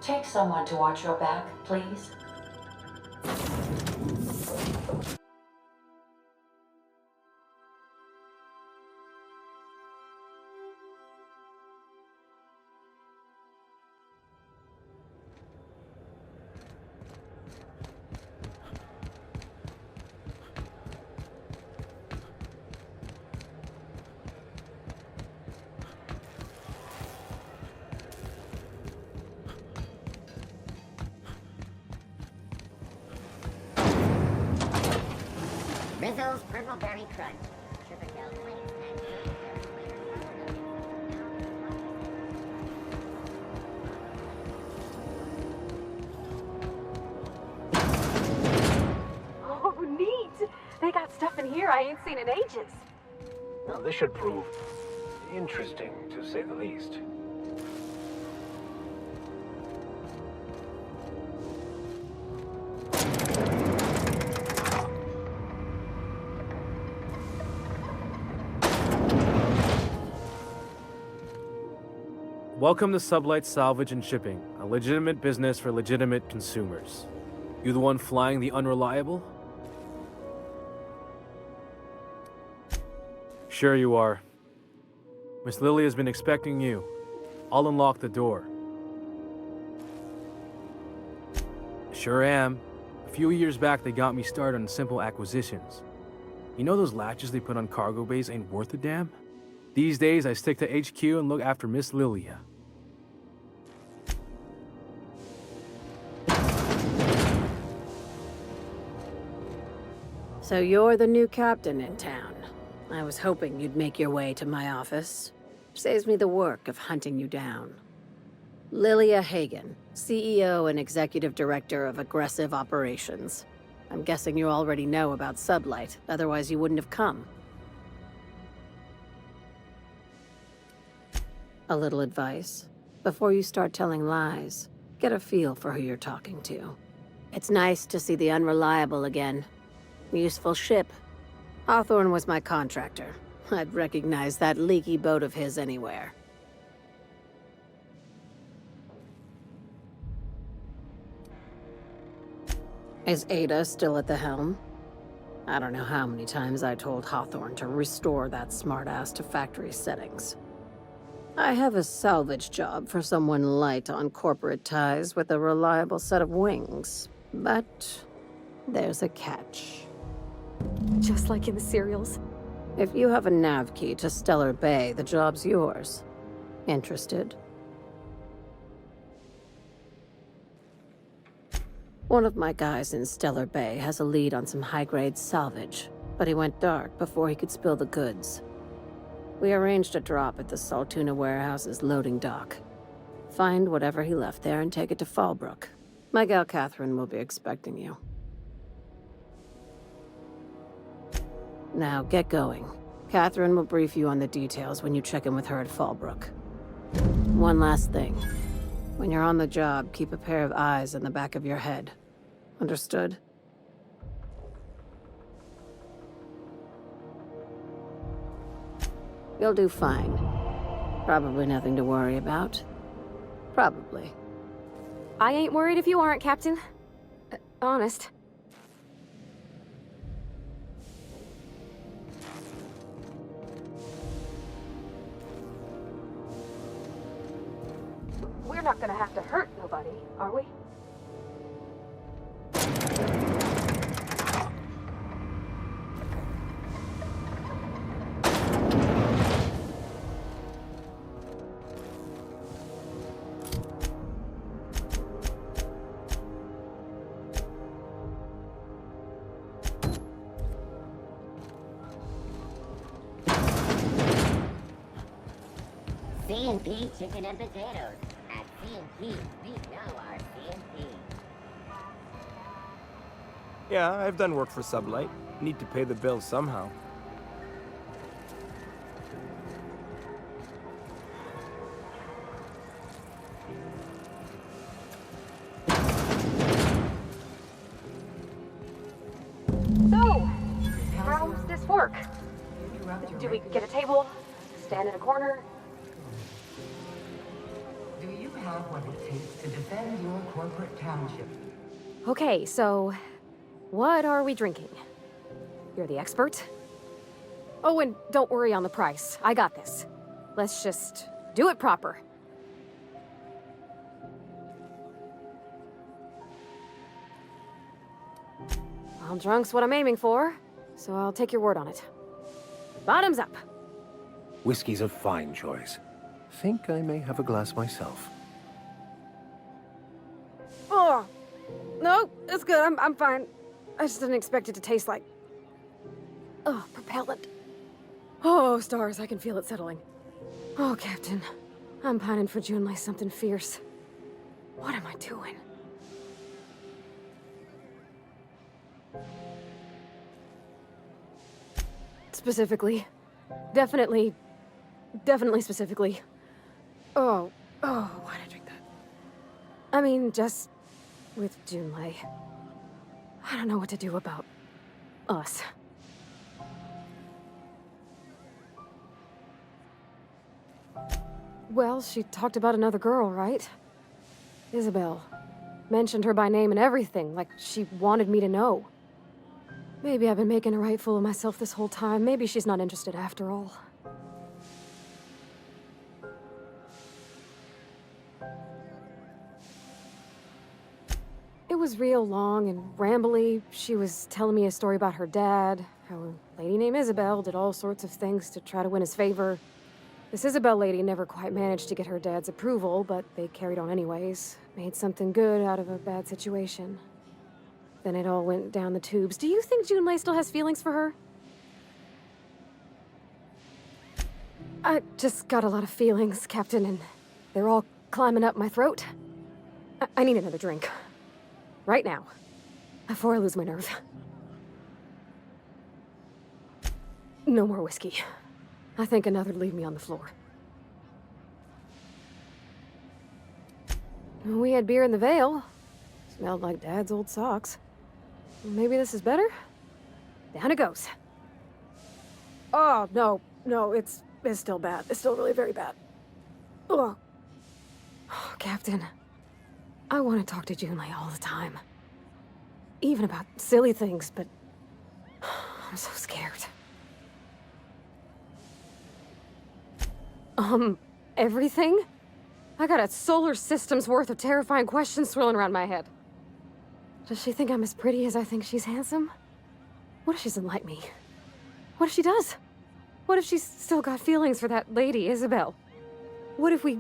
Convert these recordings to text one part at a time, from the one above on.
Take someone to watch your back, please. Rizzo's Purple Berry Crunch. Sugar gel flakes and Oh, neat! They got stuff in here I ain't seen in ages. Well, this should prove interesting, to say the least. Welcome to Sublight Salvage and Shipping, a legitimate business for legitimate consumers. You the one flying the unreliable? Sure you are. Miss Lily has been expecting you. I'll unlock the door. Sure am. A few years back they got me started on simple acquisitions. You know those latches they put on cargo bays ain't worth a damn? These days I stick to HQ and look after Miss Lilia. So you're the new captain in town. I was hoping you'd make your way to my office. Saves me the work of hunting you down. Lilia Hagen, CEO and Executive Director of Aggressive Operations. I'm guessing you already know about Sublight, otherwise you wouldn't have come. A little advice. Before you start telling lies, get a feel for who you're talking to. It's nice to see the Unreliable again. Useful ship. Hawthorne was my contractor. I'd recognize that leaky boat of his anywhere. Is Ada still at the helm? I don't know how many times I told Hawthorne to restore that smartass to factory settings. I have a salvage job for someone light on corporate ties with a reliable set of wings, but there's a catch. Just like in the serials. If you have a nav key to Stellar Bay, the job's yours. Interested? One of my guys in Stellar Bay has a lead on some high-grade salvage, but he went dark before he could spill the goods. We arranged a drop at the Saltuna warehouse's loading dock. Find whatever he left there and take it to Fallbrook. My gal Catherine will be expecting you. Now, get going. Catherine will brief you on the details when you check in with her at Fallbrook. One last thing. When you're on the job, keep a pair of eyes in the back of your head. Understood? You'll do fine. Probably nothing to worry about. Probably. I ain't worried if you aren't, Captain. Honest. We're not gonna have to hurt nobody, are we? C&P chicken and potatoes. At C&P, we know our C&P. Yeah, I've done work for Sublight. Need to pay the bills somehow. So, how's this work? Do we get a table? Stand in a corner? have what it takes to defend your corporate township. Okay, so what are we drinking? You're the expert? Oh, and don't worry on the price. I got this. Let's just do it proper. Well, drunk's what I'm aiming for, so I'll take your word on it. Bottoms up. Whiskey's a fine choice. Think I may have a glass myself. Oh, no, it's good. I'm fine. I just didn't expect it to taste like... Oh, propellant. Oh, stars, I can feel it settling. Oh, Captain. I'm pining for June like something fierce. What am I doing? Specifically. Definitely specifically. Oh, why'd I drink that? I mean, just with Junlei. I don't know what to do about us. Well, she talked about another girl, right? Isabel. Mentioned her by name and everything, like she wanted me to know. Maybe I've been making a right fool of myself this whole time. Maybe she's not interested after all. It was real long and rambly. She was telling me a story about her dad, how a lady named Isabel did all sorts of things to try to win his favor. This Isabel lady never quite managed to get her dad's approval, but they carried on anyways. Made something good out of a bad situation. Then it all went down the tubes. Do you think Junlei still has feelings for her? I just got a lot of feelings, Captain, and they're all climbing up my throat. I need another drink. Right now. Before I lose my nerve. No more whiskey. I think another'd leave me on the floor. We had beer in the Vale. Smelled like Dad's old socks. Maybe this is better? Down it goes. Oh, no, it's still bad. It's still really very bad. Ugh. Oh, Captain, I want to talk to Junlei all the time. Even about silly things, but I'm so scared. Everything? I got a solar system's worth of terrifying questions swirling around my head. Does she think I'm as pretty as I think she's handsome? What if she doesn't like me? What if she does? What if she's still got feelings for that lady, Isabel? What if we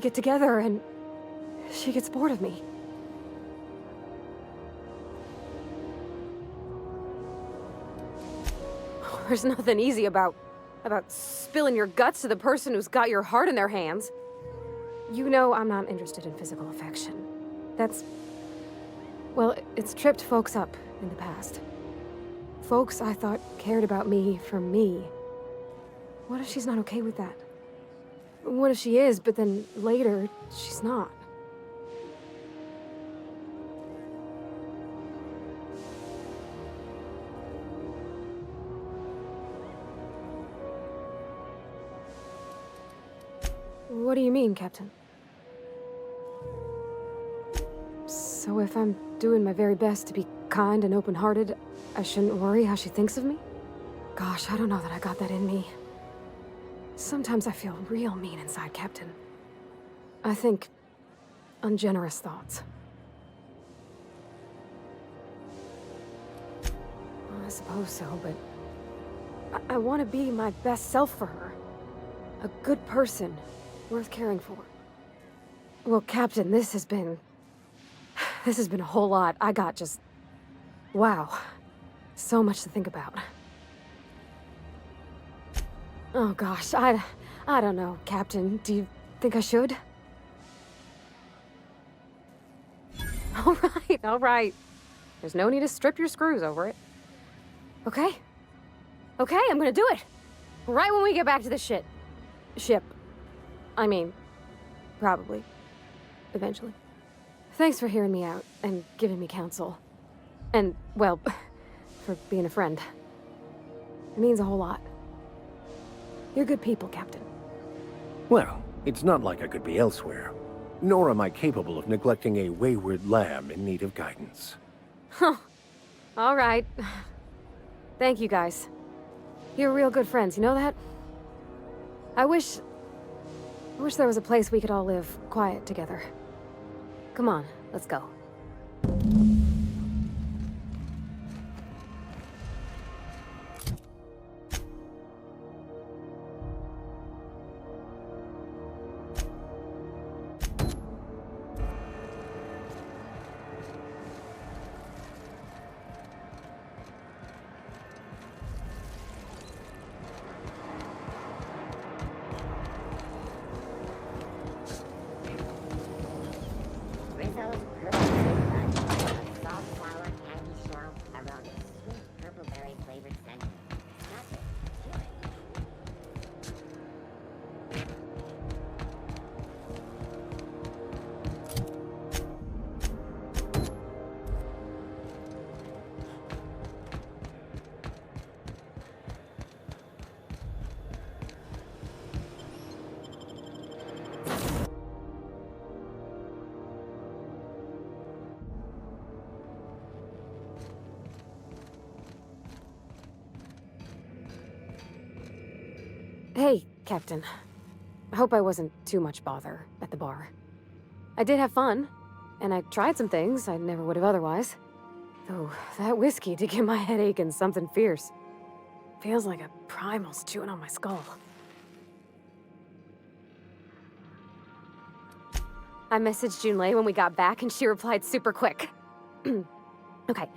get together and she gets bored of me? There's nothing easy about spilling your guts to the person who's got your heart in their hands. You know I'm not interested in physical affection. That's... well, it's tripped folks up in the past. Folks I thought cared about me for me. What if she's not okay with that? What if she is, but then later, she's not? What do you mean, Captain? So if I'm doing my very best to be kind and open-hearted, I shouldn't worry how she thinks of me? Gosh, I don't know that I got that in me. Sometimes I feel real mean inside, Captain. I think ungenerous thoughts. Well, I suppose so, but I want to be my best self for her. A good person, worth caring for. Well, Captain, this has been a whole lot. I got just... wow. So much to think about. Oh gosh, I don't know, Captain. Do you think I should? All right. There's no need to strip your screws over it. Okay? Okay, I'm gonna do it. Right when we get back to the ship. I mean, probably. Eventually. Thanks for hearing me out and giving me counsel. And, well, for being a friend. It means a whole lot. You're good people, Captain. Well, it's not like I could be elsewhere. Nor am I capable of neglecting a wayward lamb in need of guidance. All right. Thank you, guys. You're real good friends, you know that? I wish there was a place we could all live quiet together. Come on, let's go. Rizzo's purple berry bud, a salt sour candy shell aroma, sweet purple berry flavored scent. That's it. Hey, Captain. I hope I wasn't too much bother at the bar. I did have fun, and I tried some things I never would have otherwise. Though, that whiskey did give my head aching something fierce. Feels like a primal's chewing on my skull. I messaged Junlei when we got back, and she replied super quick. Okay.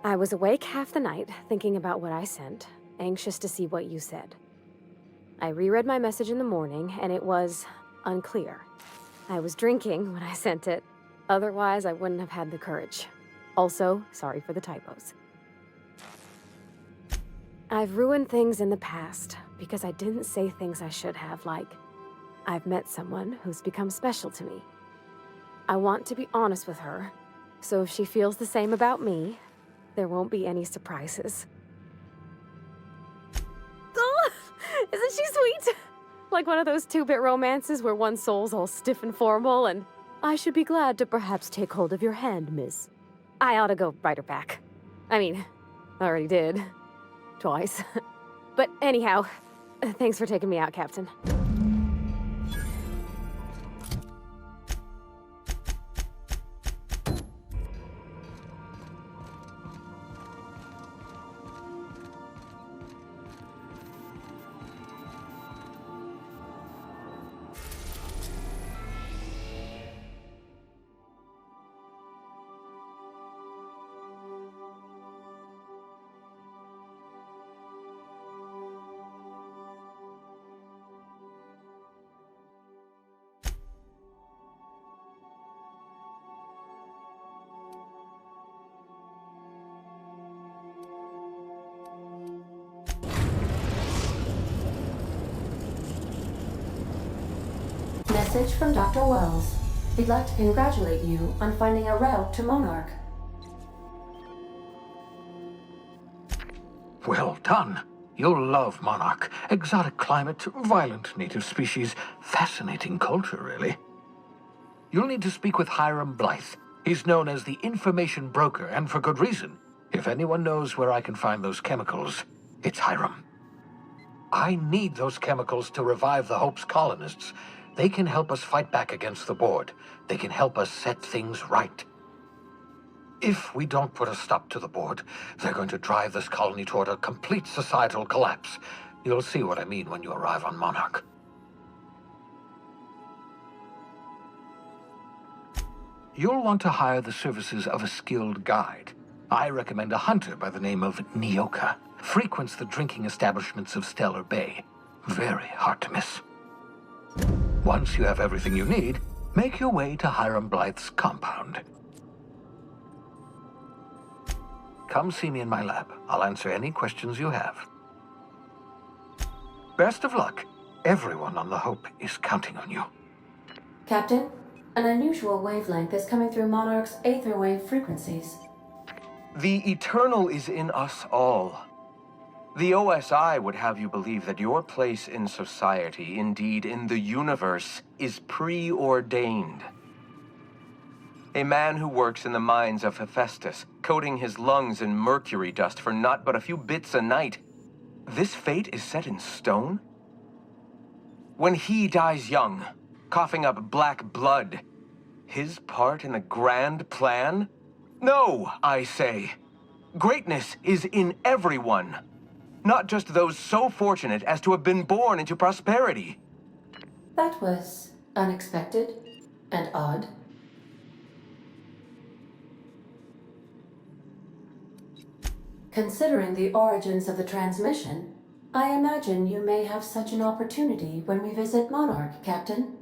I was awake half the night, thinking about what I sent, anxious to see what you said. I reread my message in the morning, and it was unclear. I was drinking when I sent it. Otherwise, I wouldn't have had the courage. Also, sorry for the typos. I've ruined things in the past because I didn't say things I should have, like, I've met someone who's become special to me. I want to be honest with her, so if she feels the same about me, there won't be any surprises. Isn't she sweet? Like one of those 2-bit romances where one soul's all stiff and formal and, I should be glad to perhaps take hold of your hand, miss. I ought to go write her back. I mean, I already did. Twice. But anyhow, thanks for taking me out, Captain. Message from Dr. Wells. He'd like to congratulate you on finding a route to Monarch. Well done. You'll love Monarch. Exotic climate, violent native species, fascinating culture, really. You'll need to speak with Hiram Blythe. He's known as the information broker, and for good reason. If anyone knows where I can find those chemicals, it's Hiram. I need those chemicals to revive the Hope's colonists. They can help us fight back against the board. They can help us set things right. If we don't put a stop to the board, they're going to drive this colony toward a complete societal collapse. You'll see what I mean when you arrive on Monarch. You'll want to hire the services of a skilled guide. I recommend a hunter by the name of Nyoka. Frequents the drinking establishments of Stellar Bay. Very hard to miss. Once you have everything you need, make your way to Hiram Blythe's compound. Come see me in my lab. I'll answer any questions you have. Best of luck. Everyone on the Hope is counting on you. Captain, an unusual wavelength is coming through Monarch's aether wave frequencies. The eternal is in us all. The OSI would have you believe that your place in society, indeed in the universe, is preordained. A man who works in the mines of Hephaestus, coating his lungs in mercury dust for not but a few bits a night. This fate is set in stone? When he dies young, coughing up black blood, his part in the grand plan? No, I say. Greatness is in everyone. Not just those so fortunate as to have been born into prosperity. That was unexpected and odd. Considering the origins of the transmission, I imagine you may have such an opportunity when we visit Monarch, Captain.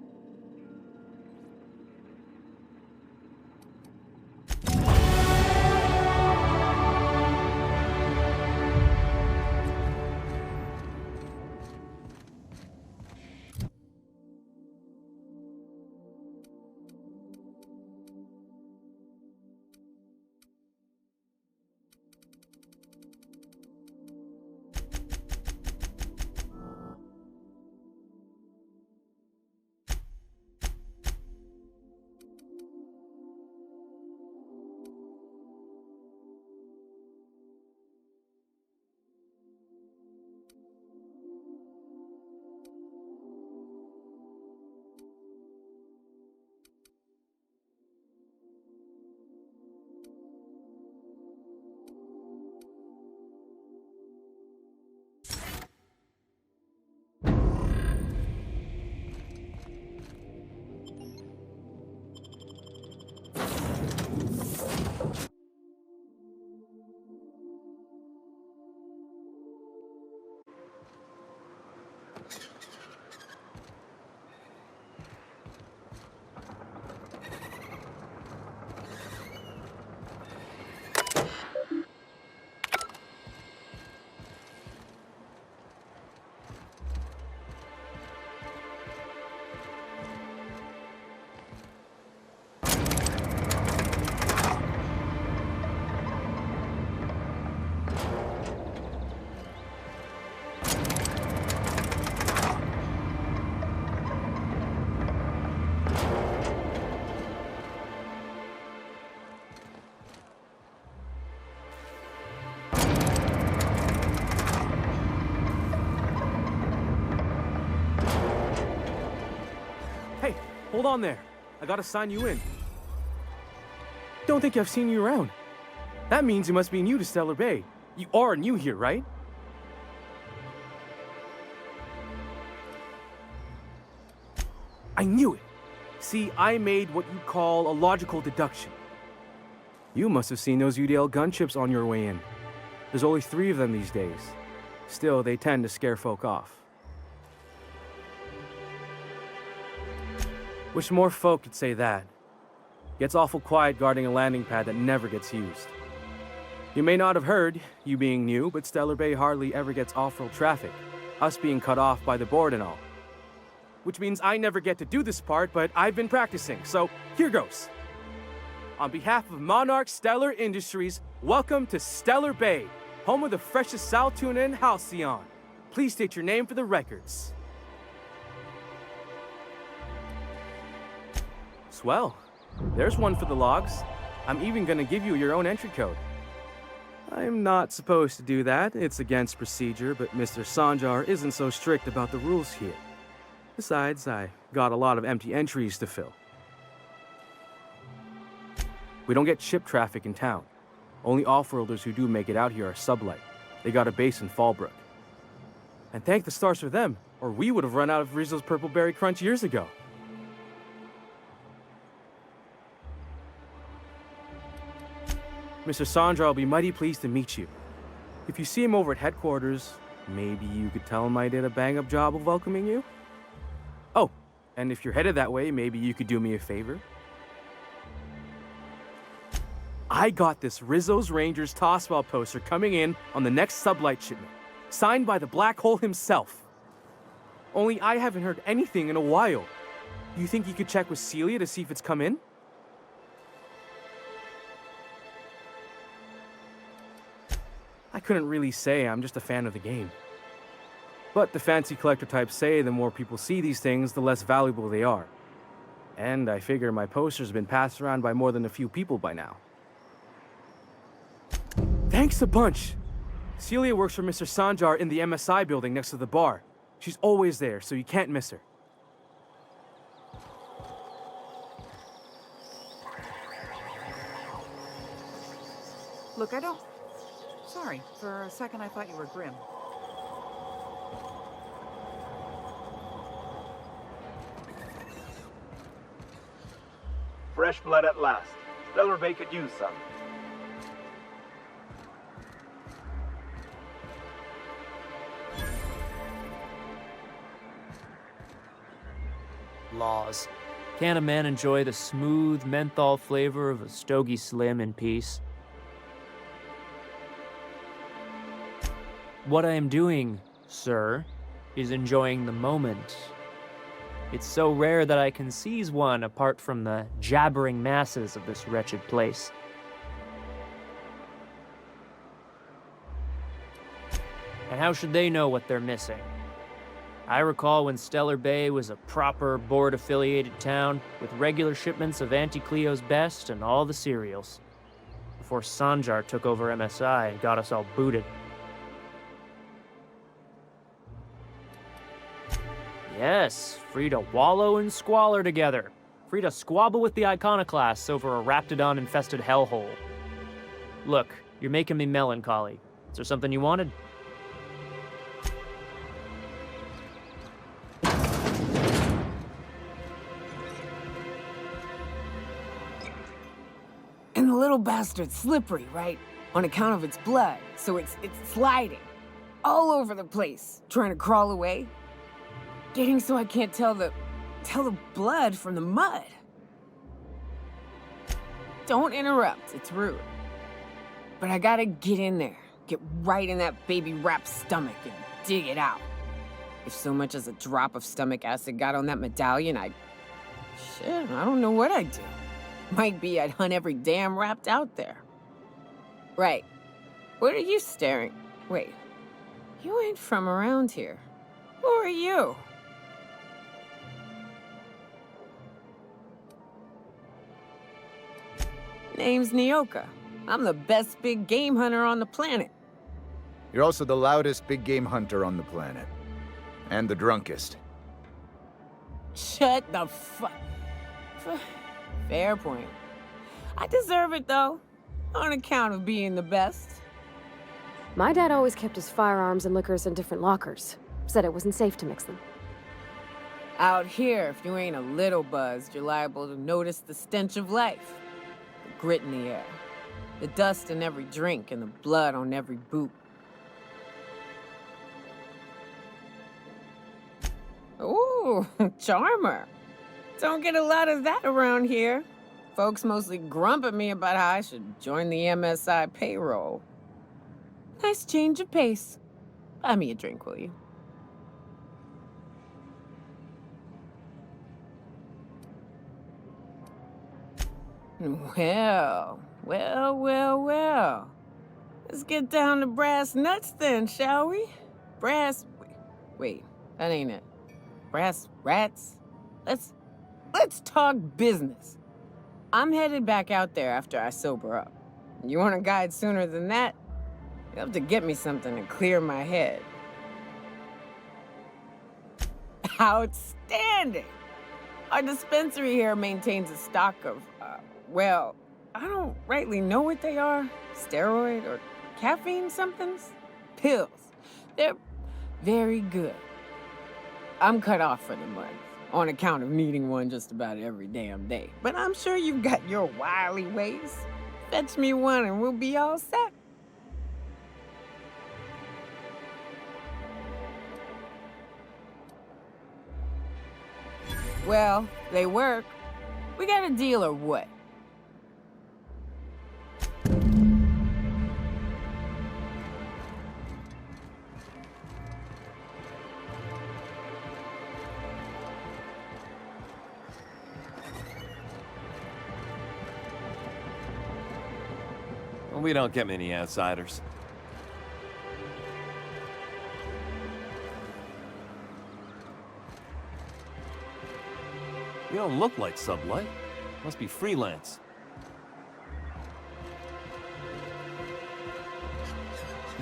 Hold on there. I gotta sign you in. Don't think I've seen you around. That means you must be new to Stellar Bay. You are new here, right? I knew it. See, I made what you call a logical deduction. You must have seen those UDL gunships on your way in. There's only 3 of them these days. Still, they tend to scare folk off. Wish more folk could say that. Gets awful quiet guarding a landing pad that never gets used. You may not have heard, you being new, but Stellar Bay hardly ever gets off-road traffic, us being cut off by the board and all. Which means I never get to do this part, but I've been practicing, so here goes. On behalf of Monarch Stellar Industries, welcome to Stellar Bay, home of the freshest sal tuna in Halcyon. Please state your name for the records. Swell. There's one for the logs. I'm even gonna give you your own entry code. I'm not supposed to do that. It's against procedure, but Mr. Sanjar isn't so strict about the rules here. Besides, I got a lot of empty entries to fill. We don't get ship traffic in town. Only off-worlders who do make it out here are sublight. They got a base in Fallbrook. And thank the stars for them, or we would have run out of Rizzo's Purple Berry Crunch years ago. Mr. Sandra will be mighty pleased to meet you. If you see him over at headquarters, maybe you could tell him I did a bang-up job of welcoming you? Oh, and if you're headed that way, maybe you could do me a favor? I got this Rizzo's Rangers Tosswell poster coming in on the next sublight shipment, signed by the Black Hole himself. Only I haven't heard anything in a while. You think you could check with Celia to see if it's come in? I couldn't really say. I'm just a fan of the game. But the fancy collector types say the more people see these things, the less valuable they are. And I figure my poster's been passed around by more than a few people by now. Thanks a bunch! Celia works for Mr. Sanjar in the MSI building next to the bar. She's always there, so you can't miss her. Look, I don't... Sorry, for a second I thought you were Grim. Fresh blood at last. Stellar Bay could use some. Laws. Can't a man enjoy the smooth menthol flavor of a Stogie Slim in peace? What I am doing, sir, is enjoying the moment. It's so rare that I can seize one apart from the jabbering masses of this wretched place. And how should they know what they're missing? I recall when Stellar Bay was a proper board-affiliated town with regular shipments of Auntie Cleo's best and all the cereals, before Sanjar took over MSI and got us all booted. Yes, free to wallow in squalor together. Free to squabble with the iconoclasts over a raptidon-infested hellhole. Look, you're making me melancholy. Is there something you wanted? And the little bastard's slippery, right? On account of its blood, so it's sliding. All over the place, trying to crawl away. Getting so I can't tell the blood from the mud. Don't interrupt, it's rude. But I gotta get in there, get right in that baby rap's stomach and dig it out. If so much as a drop of stomach acid got on that medallion, I don't know what I'd do. Might be I'd hunt every damn rapt out there. Right. What are you staring? Wait. You ain't from around here. Who are you? Name's Nyoka. I'm the best big game hunter on the planet. You're also the loudest big game hunter on the planet. And the drunkest. Shut the fuck. Fair point. I deserve it, though. On account of being the best. My dad always kept his firearms and liquors in different lockers. Said it wasn't safe to mix them. Out here, if you ain't a little buzzed, you're liable to notice the stench of life. The grit in the air. The dust in every drink and the blood on every boot. Ooh, charmer. Don't get a lot of that around here. Folks mostly grump at me about how I should join the MSI payroll. Nice change of pace. Buy me a drink, will you? Well. Let's get down to brass nuts then, shall we? Wait, that ain't it. Brass rats? Let's talk business. I'm headed back out there after I sober up. You want a guide sooner than that? You'll have to get me something to clear my head. Outstanding! Our dispensary here maintains a stock of, I don't rightly know what they are. Steroid or caffeine somethings? Pills. They're very good. I'm cut off for the month, on account of needing one just about every damn day. But I'm sure you've got your wily ways. Fetch me one and we'll be all set. Well, they work. We got a deal or what? We don't get many outsiders. You don't look like Sublight. Must be freelance.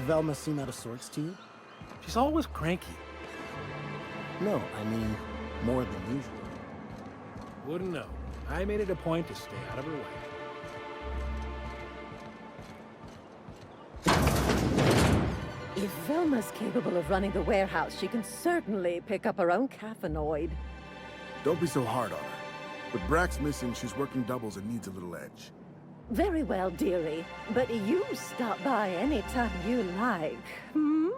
Velma seem out of sorts to you? She's always cranky. No, I mean, more than usual. Wouldn't know. I made it a point to stay out of her way. If Velma's capable of running the warehouse, she can certainly pick up her own caffeinoid. Don't be so hard on her. With Brack's missing, she's working doubles and needs a little edge. Very well, dearie. But you stop by anytime you like, hmm?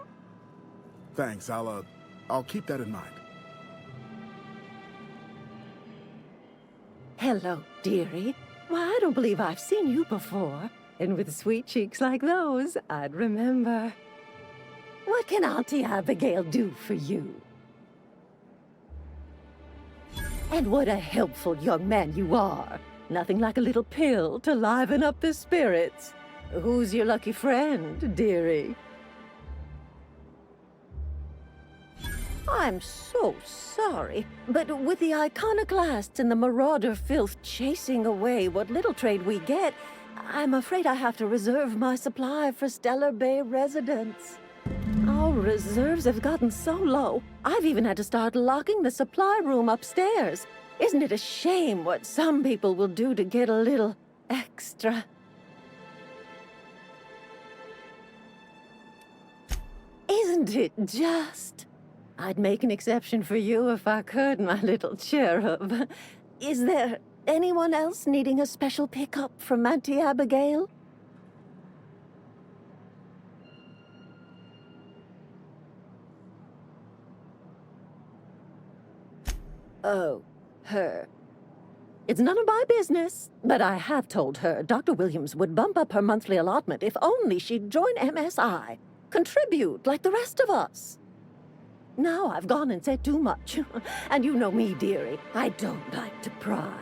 Thanks, I'll keep that in mind. Hello, dearie. Why, I don't believe I've seen you before. And with sweet cheeks like those, I'd remember. What can Auntie Abigail do for you? And what a helpful young man you are. Nothing like a little pill to liven up the spirits. Who's your lucky friend, dearie? I'm so sorry, but with the iconoclasts and the marauder filth chasing away what little trade we get, I'm afraid I have to reserve my supply for Stellar Bay residents. Our reserves have gotten so low, I've even had to start locking the supply room upstairs. Isn't it a shame what some people will do to get a little extra? Isn't it just? I'd make an exception for you if I could, my little cherub. Is there anyone else needing a special pickup from Auntie Abigail? Oh, her. It's none of my business, but I have told her Dr. Williams would bump up her monthly allotment if only she'd join MSI. Contribute like the rest of us. Now I've gone and said too much. And you know me, dearie. I don't like to pry.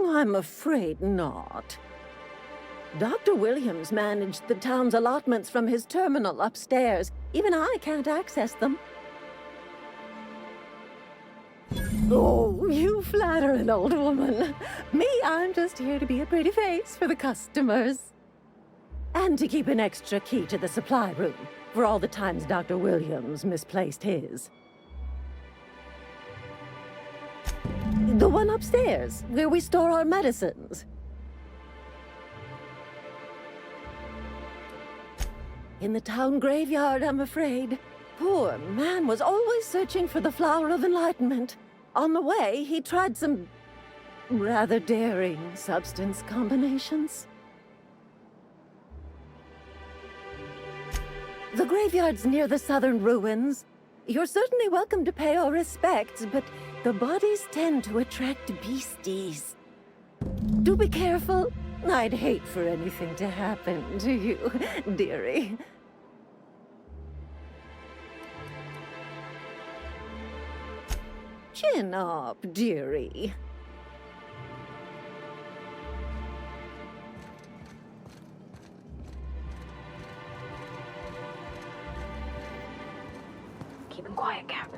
I'm afraid not. Dr. Williams managed the town's allotments from his terminal upstairs. Even I can't access them. Oh, you flatter an old woman. Me, I'm just here to be a pretty face for the customers. And to keep an extra key to the supply room, for all the times Dr. Williams misplaced his. The one upstairs, where we store our medicines. In the town graveyard, I'm afraid. Poor man was always searching for the flower of enlightenment. On the way, he tried some rather daring substance combinations. The graveyard's near the southern ruins. You're certainly welcome to pay your respects, but the bodies tend to attract beasties. Do be careful. I'd hate for anything to happen to you, dearie. Chin up, dearie. Keep him quiet, Cap.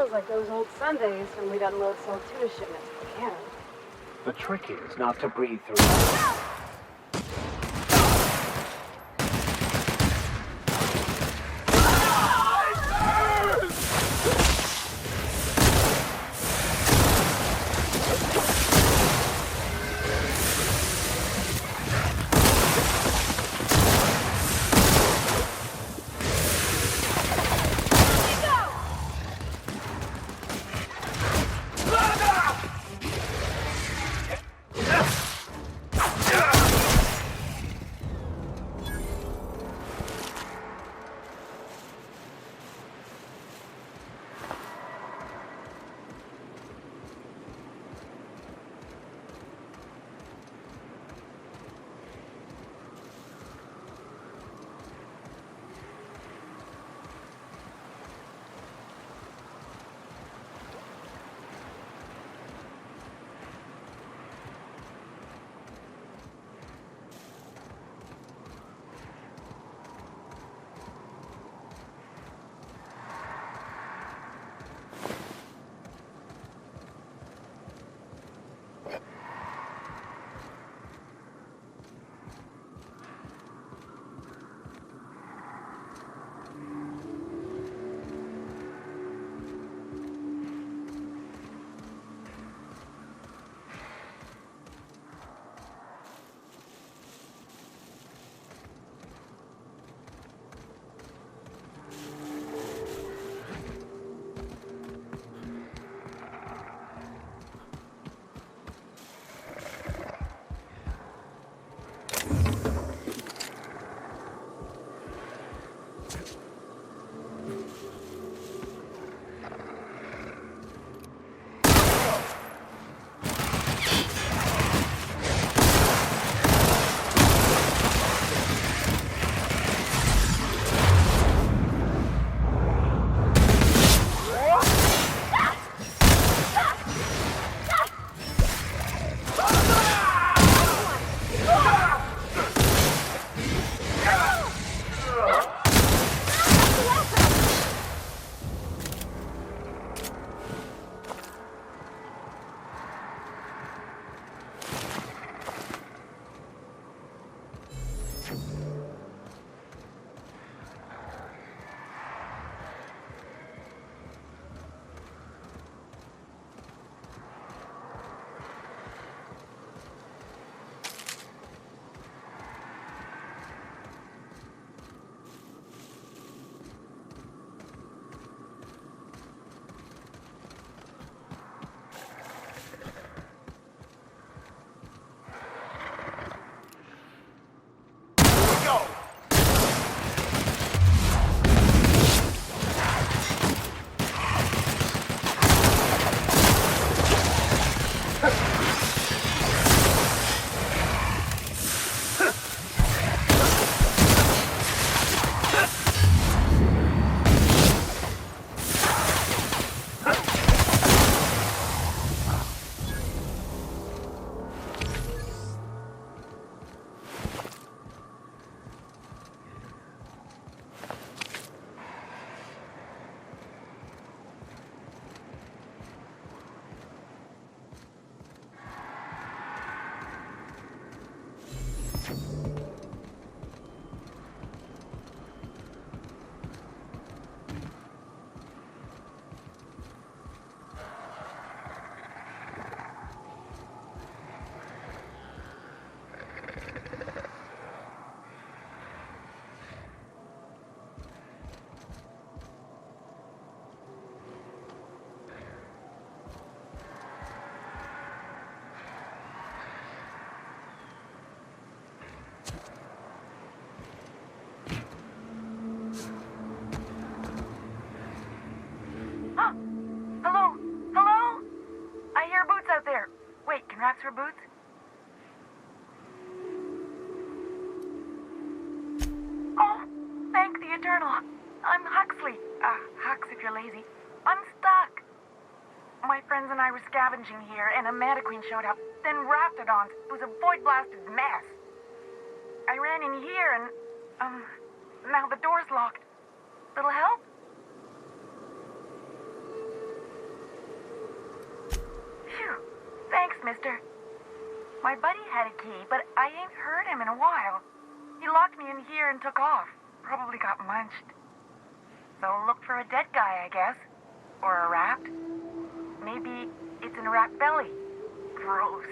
feels like those old Sundays when we'd unload sold tuna shipments at the cannon. The trick is not to breathe through. Raps for boots? Oh, thank the Eternal. I'm Huxley. Hux if you're lazy. I'm stuck. My friends and I were scavenging here, and a Manta Queen showed up. Then Raptidons. It was a void-blasted mess. I ran in here, and, now the door's locked. Little help? Thanks, mister. My buddy had a key, but I ain't heard him in a while. He locked me in here and took off. Probably got munched. So look for a dead guy, I guess. Or a rat. Maybe it's in a rat belly. Gross.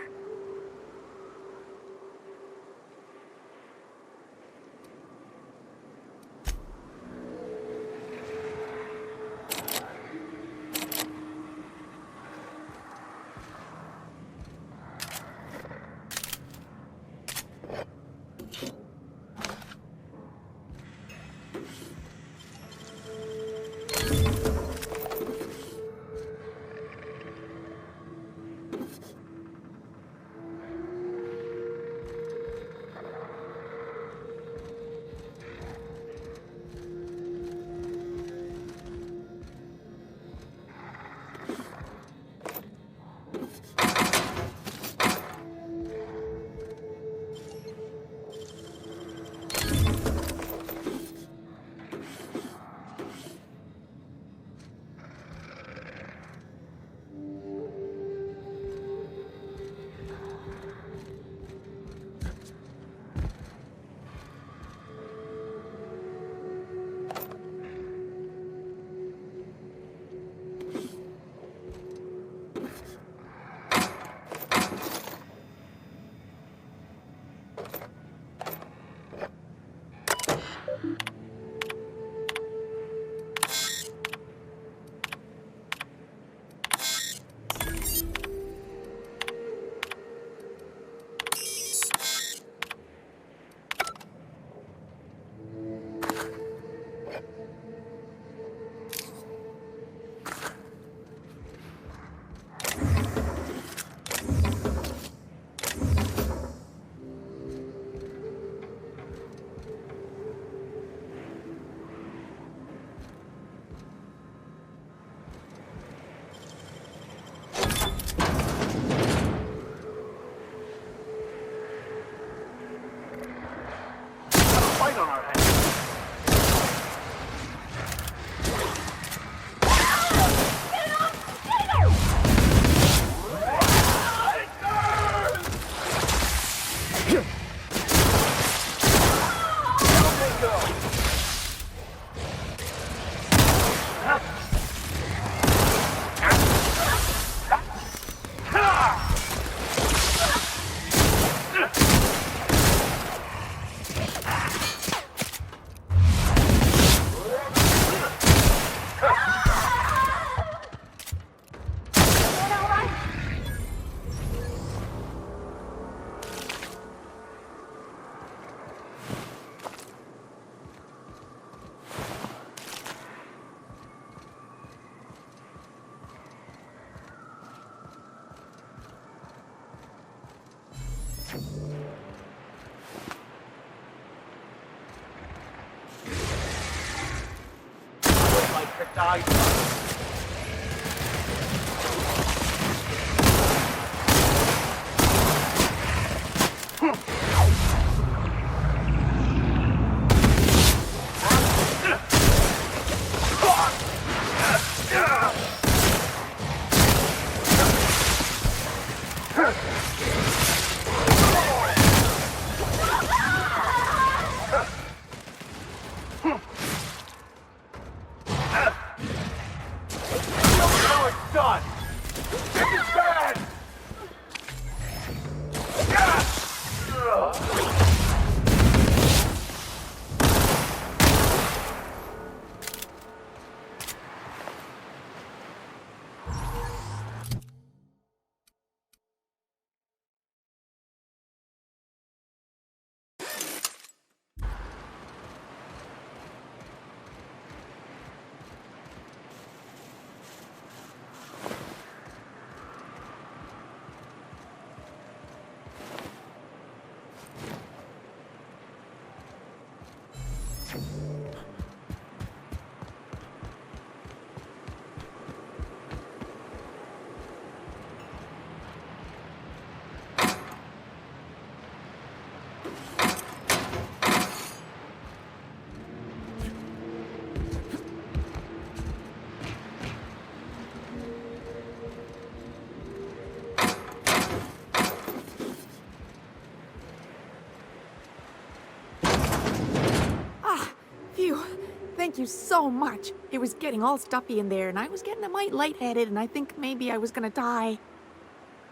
Thank you so much. It was getting all stuffy in there, and I was getting a mite lightheaded, and I think maybe I was gonna die.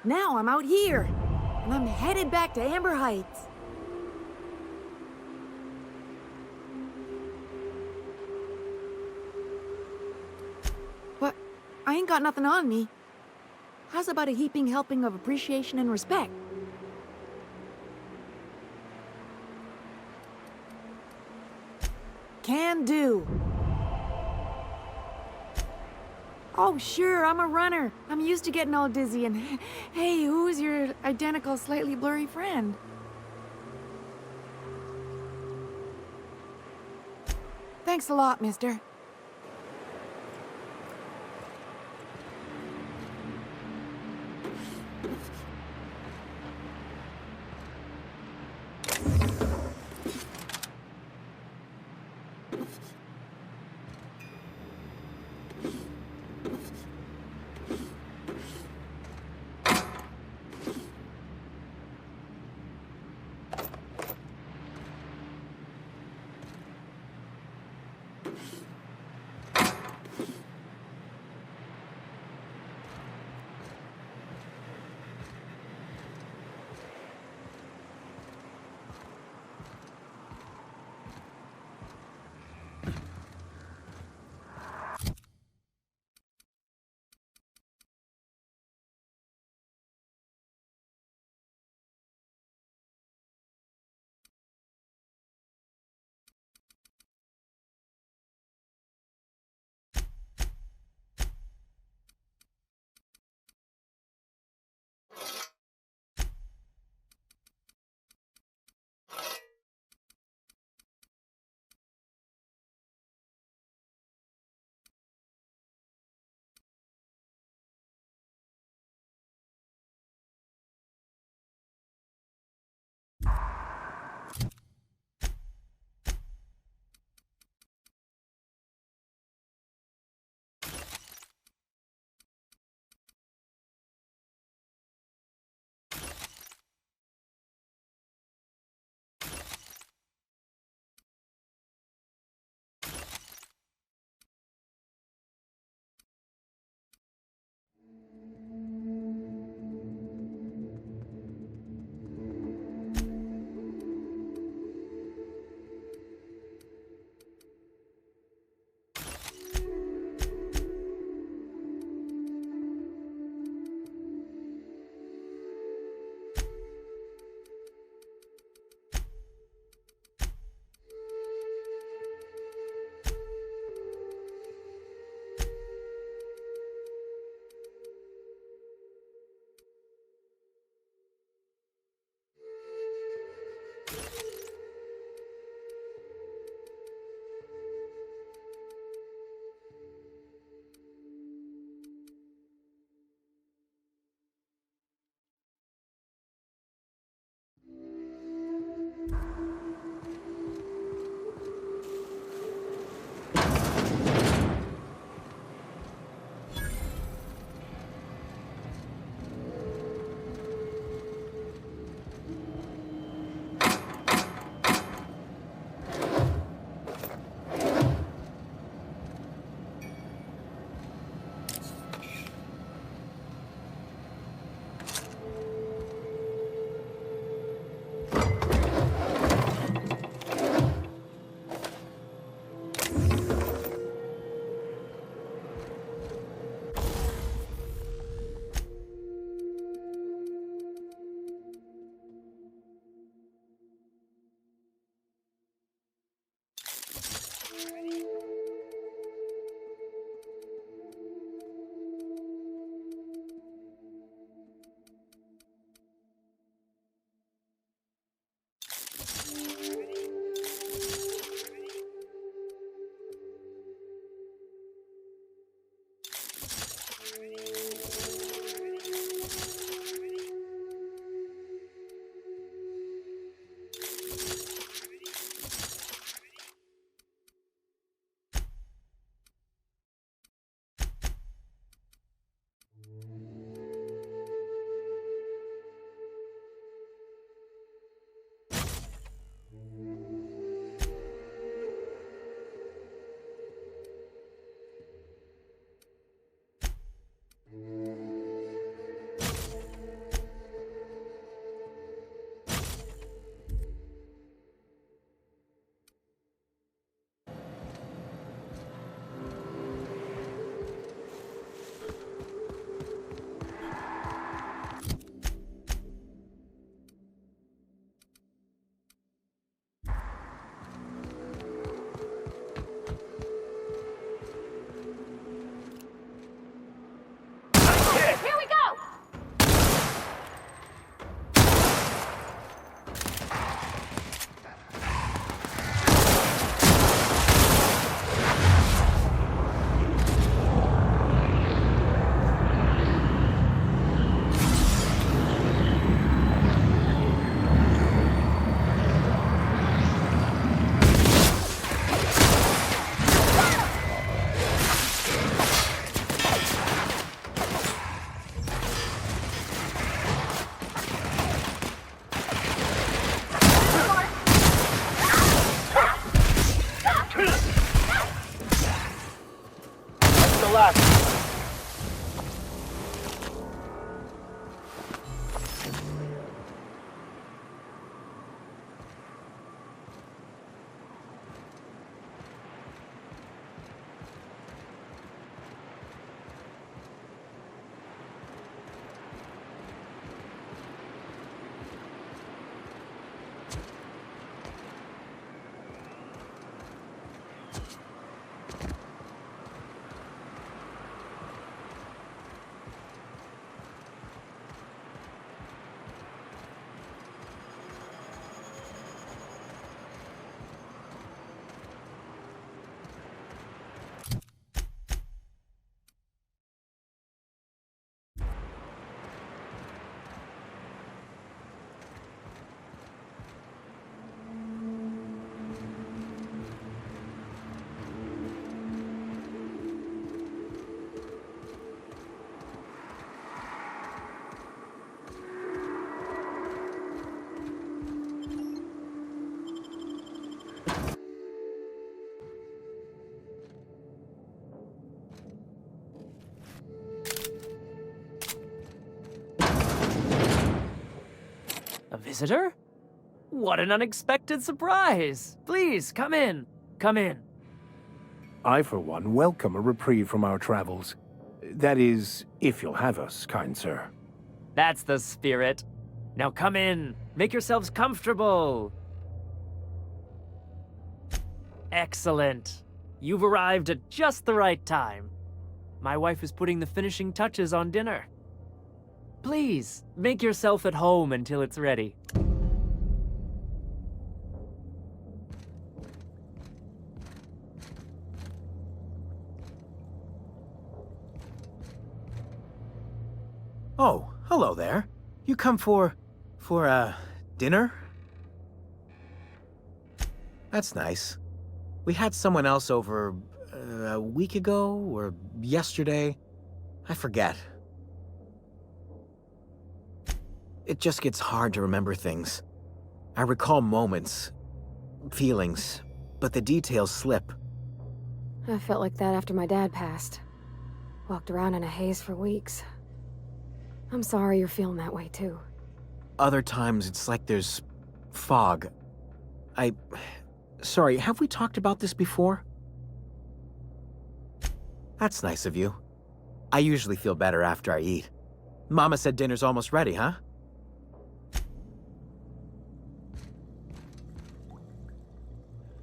Now I'm out here, and I'm headed back to Amber Heights. But I ain't got nothing on me. How's about a heaping helping of appreciation and respect? Can do. Oh, sure, I'm a runner. I'm used to getting all dizzy and... Hey, who's your identical, slightly blurry friend? Thanks a lot, mister. A visitor? What an unexpected surprise! Please, come in. Come in. I, for one, welcome a reprieve from our travels. That is, if you'll have us, kind sir. That's the spirit. Now come in. Make yourselves comfortable. Excellent. You've arrived at just the right time. My wife is putting the finishing touches on dinner. Please, make yourself at home until it's ready. Oh, hello there. You come for dinner? That's nice. We had someone else over a week ago or yesterday. I forget. It just gets hard to remember things. I recall moments, feelings, but the details slip. I felt like that after my dad passed. Walked around in a haze for weeks. I'm sorry you're feeling that way, too. Other times, it's like there's fog. Sorry, have we talked about this before? That's nice of you. I usually feel better after I eat. Mama said dinner's almost ready, huh?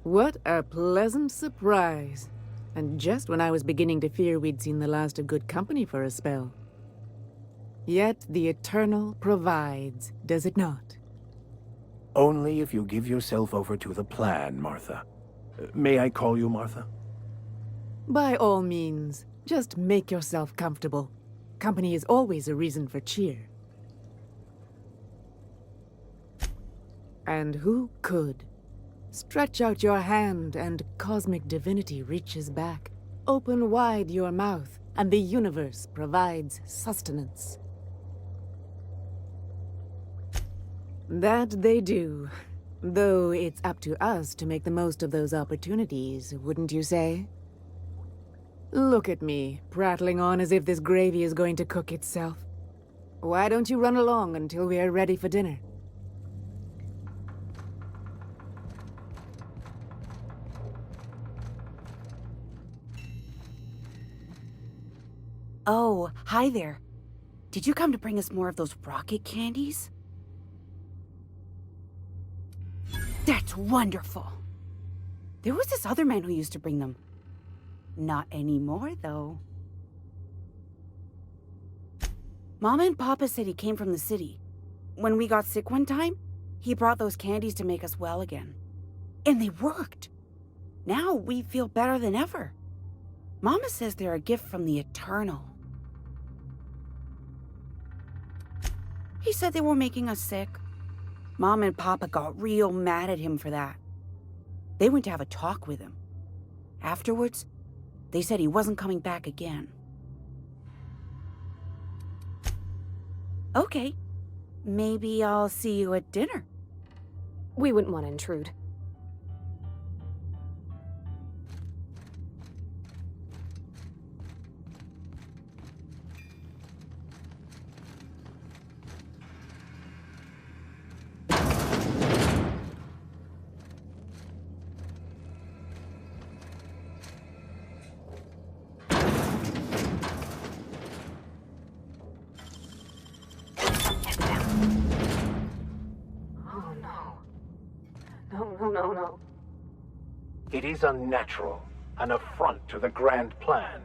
What a pleasant surprise. And just when I was beginning to fear we'd seen the last of good company for a spell. Yet the Eternal provides, does it not? Only if you give yourself over to the plan, Martha. May I call you Martha? By all means, just make yourself comfortable. Company is always a reason for cheer. And who could? Stretch out your hand and cosmic divinity reaches back. Open wide your mouth and the universe provides sustenance. That they do. Though it's up to us to make the most of those opportunities, wouldn't you say? Look at me, prattling on as if this gravy is going to cook itself. Why don't you run along until we are ready for dinner? Oh, hi there. Did you come to bring us more of those rocket candies? That's wonderful. There was this other man who used to bring them. Not anymore, though. Mama and Papa said he came from the city. When we got sick one time, he brought those candies to make us well again. And they worked. Now we feel better than ever. Mama says they're a gift from the Eternal. He said they were making us sick. Mom and Papa got real mad at him for that. They went to have a talk with him. Afterwards, they said he wasn't coming back again. Okay, maybe I'll see you at dinner. We wouldn't want to intrude. No. It is unnatural, an affront to the grand plan.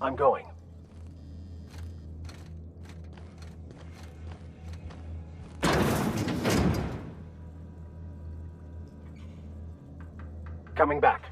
I'm going. Coming back.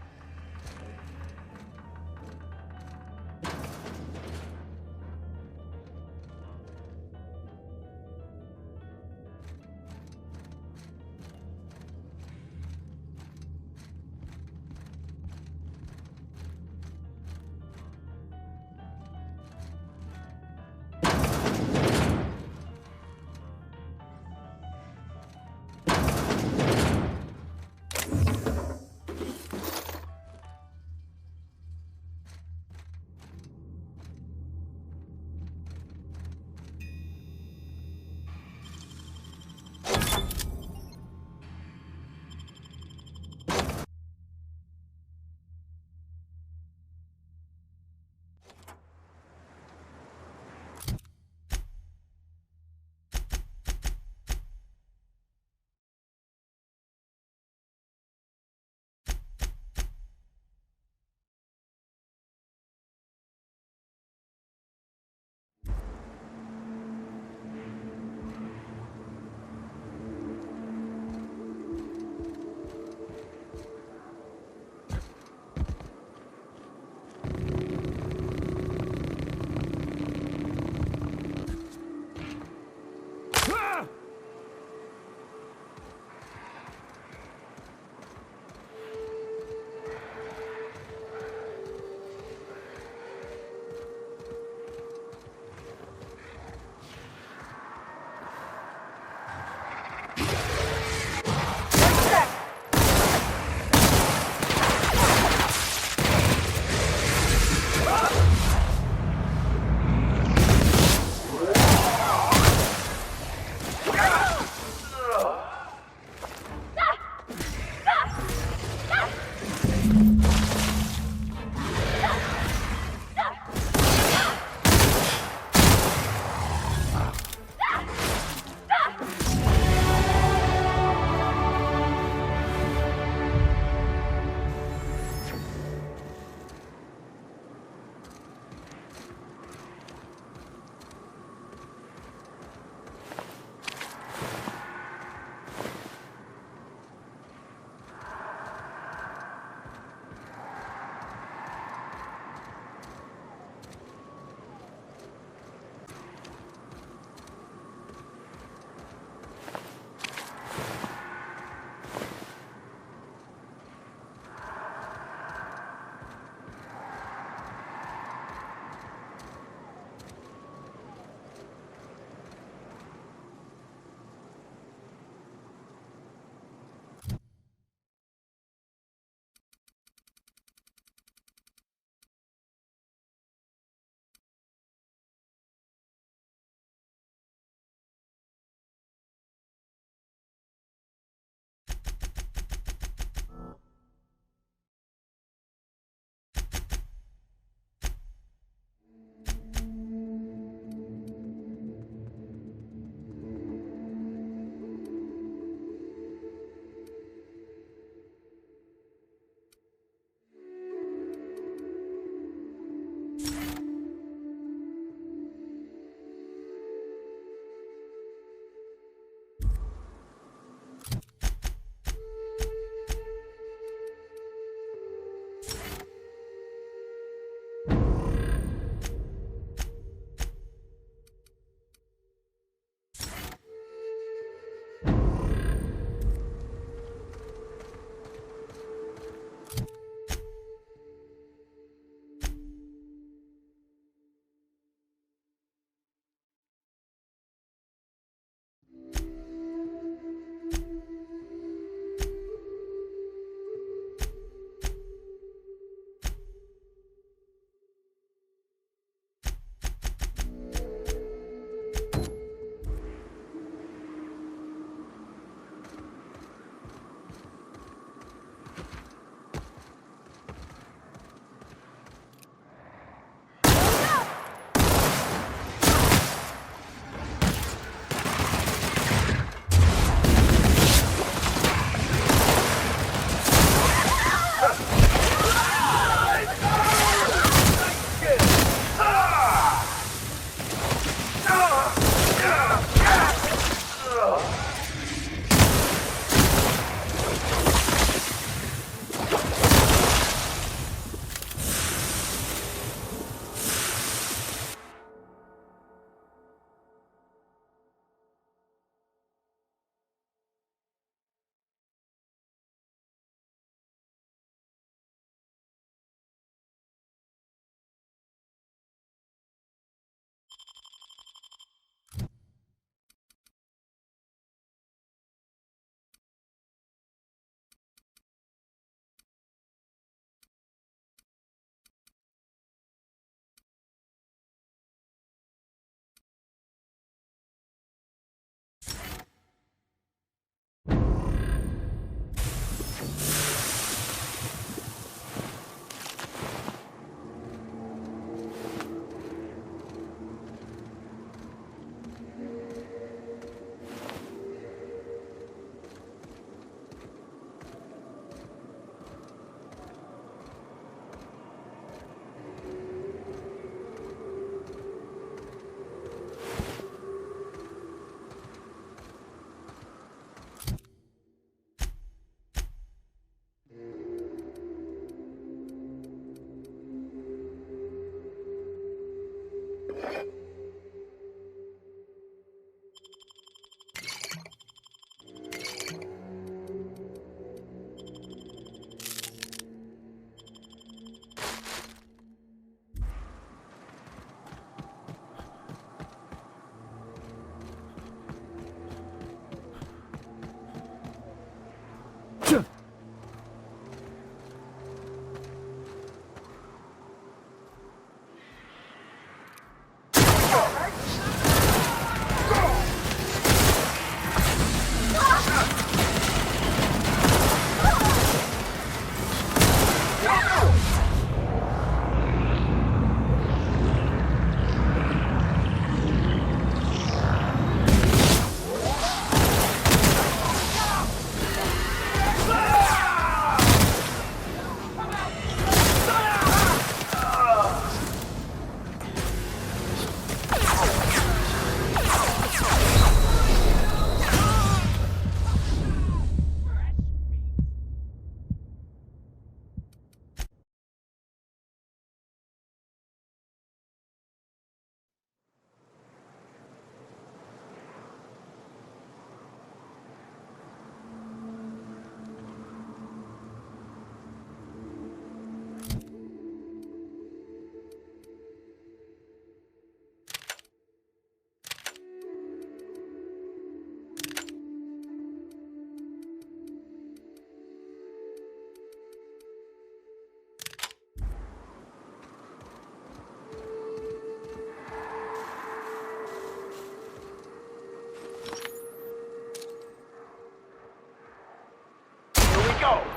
go!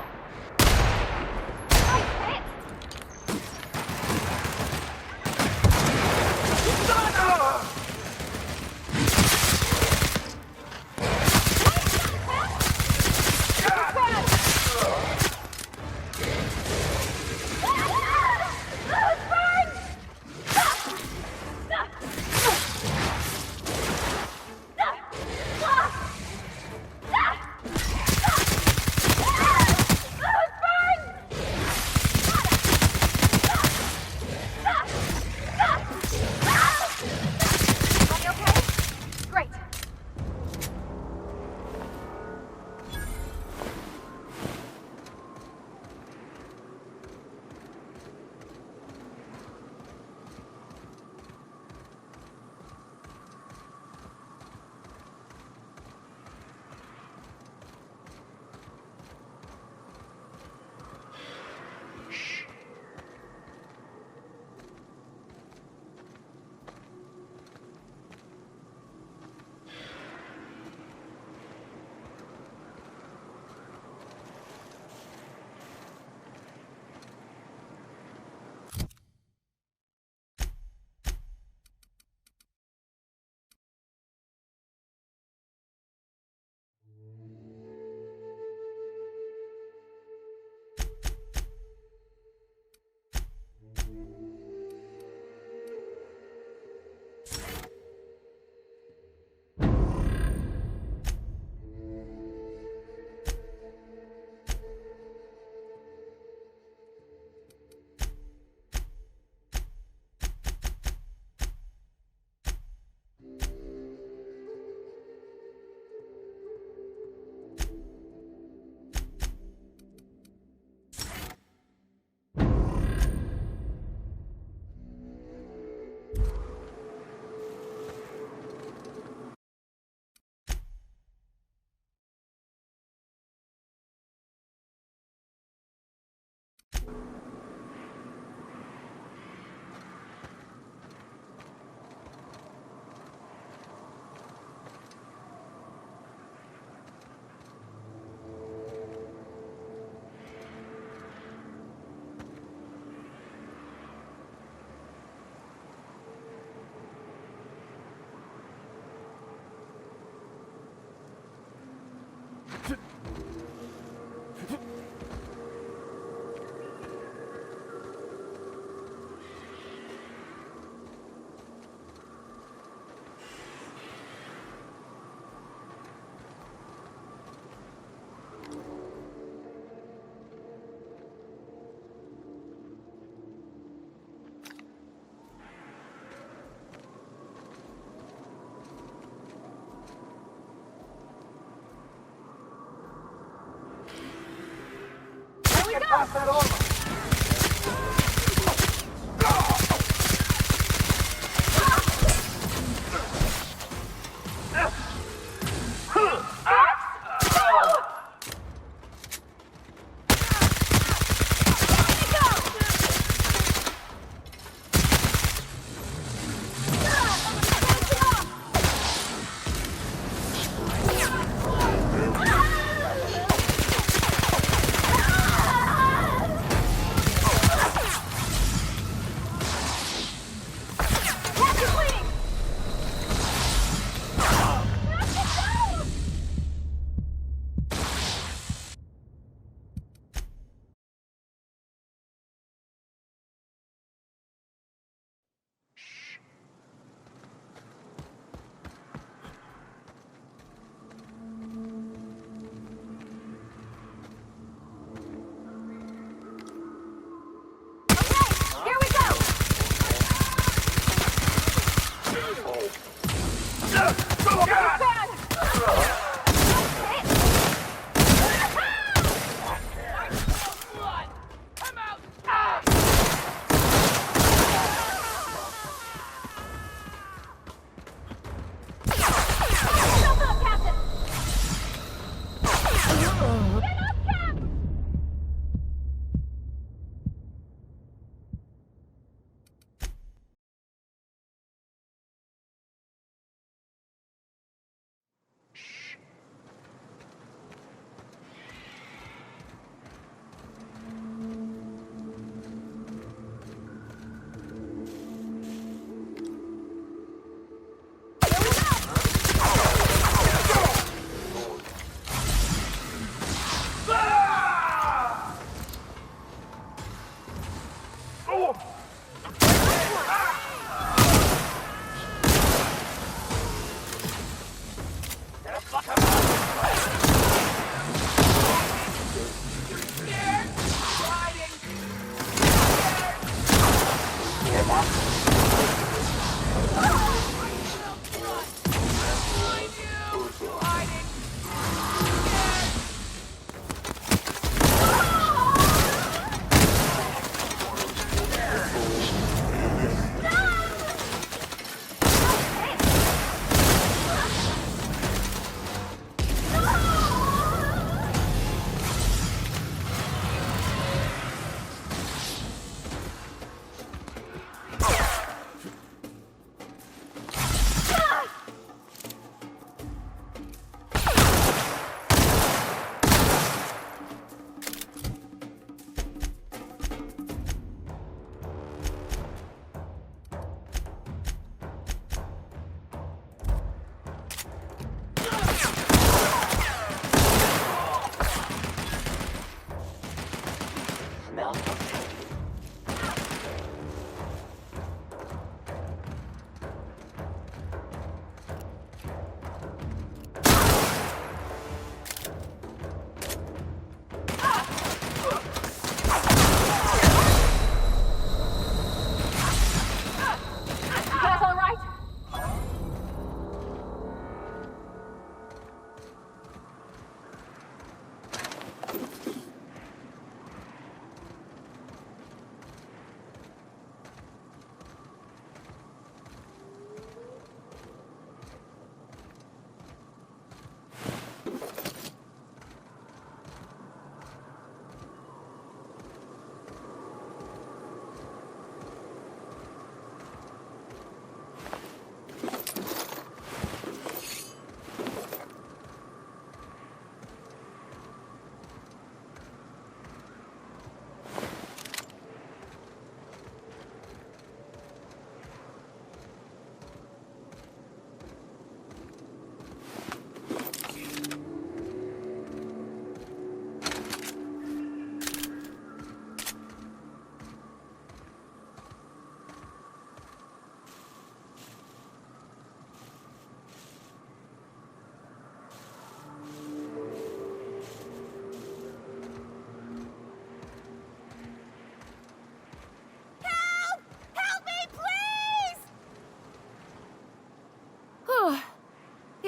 Pass that over!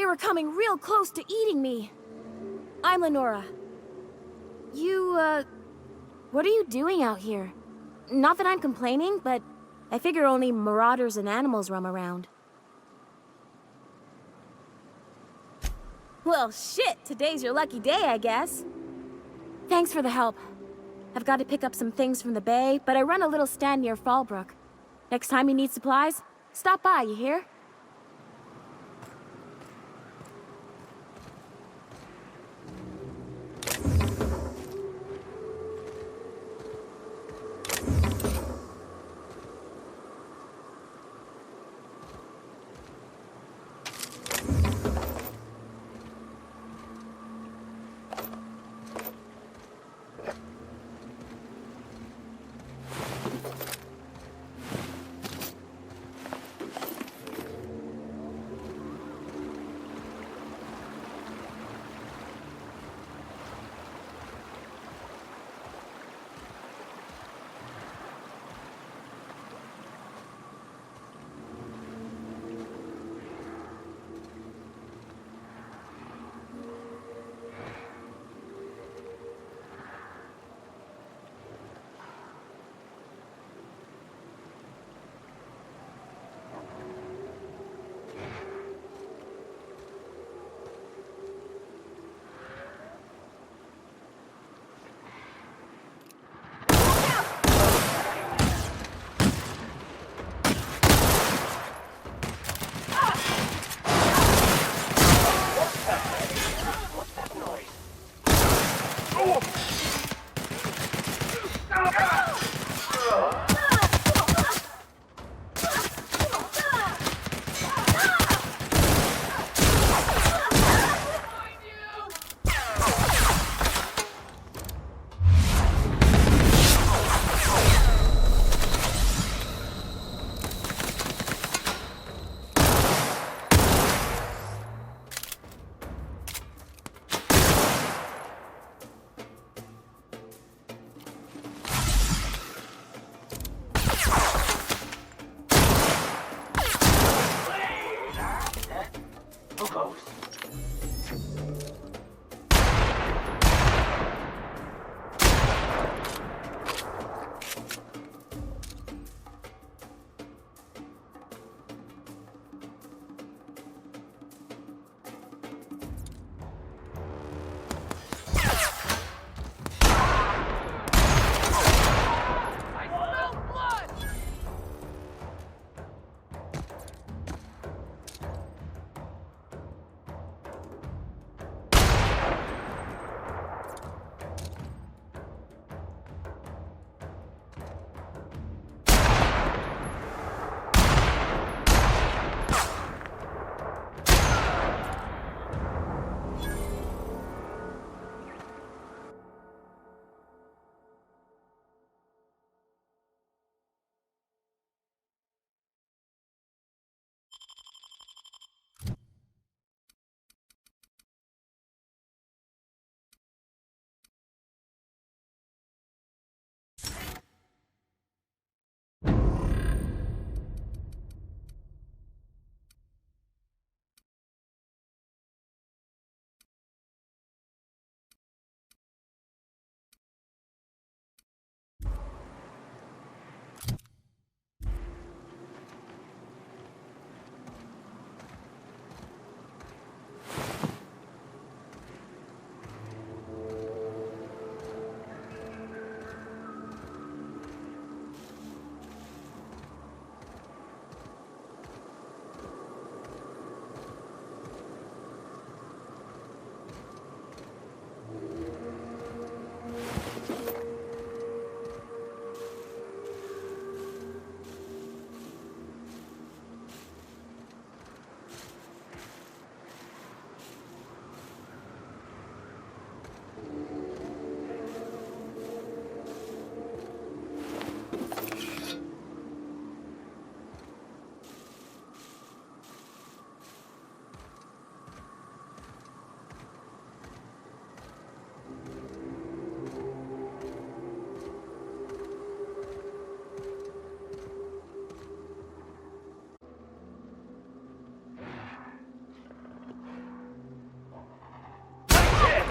were coming real close to eating me. I'm Lenora. What are you doing out here? Not that I'm complaining, but I figure only marauders and animals roam around. Well, shit, today's your lucky day, I guess. Thanks for the help. I've got to pick up some things from the bay, but I run a little stand near Fallbrook. Next time you need supplies, stop by, you hear?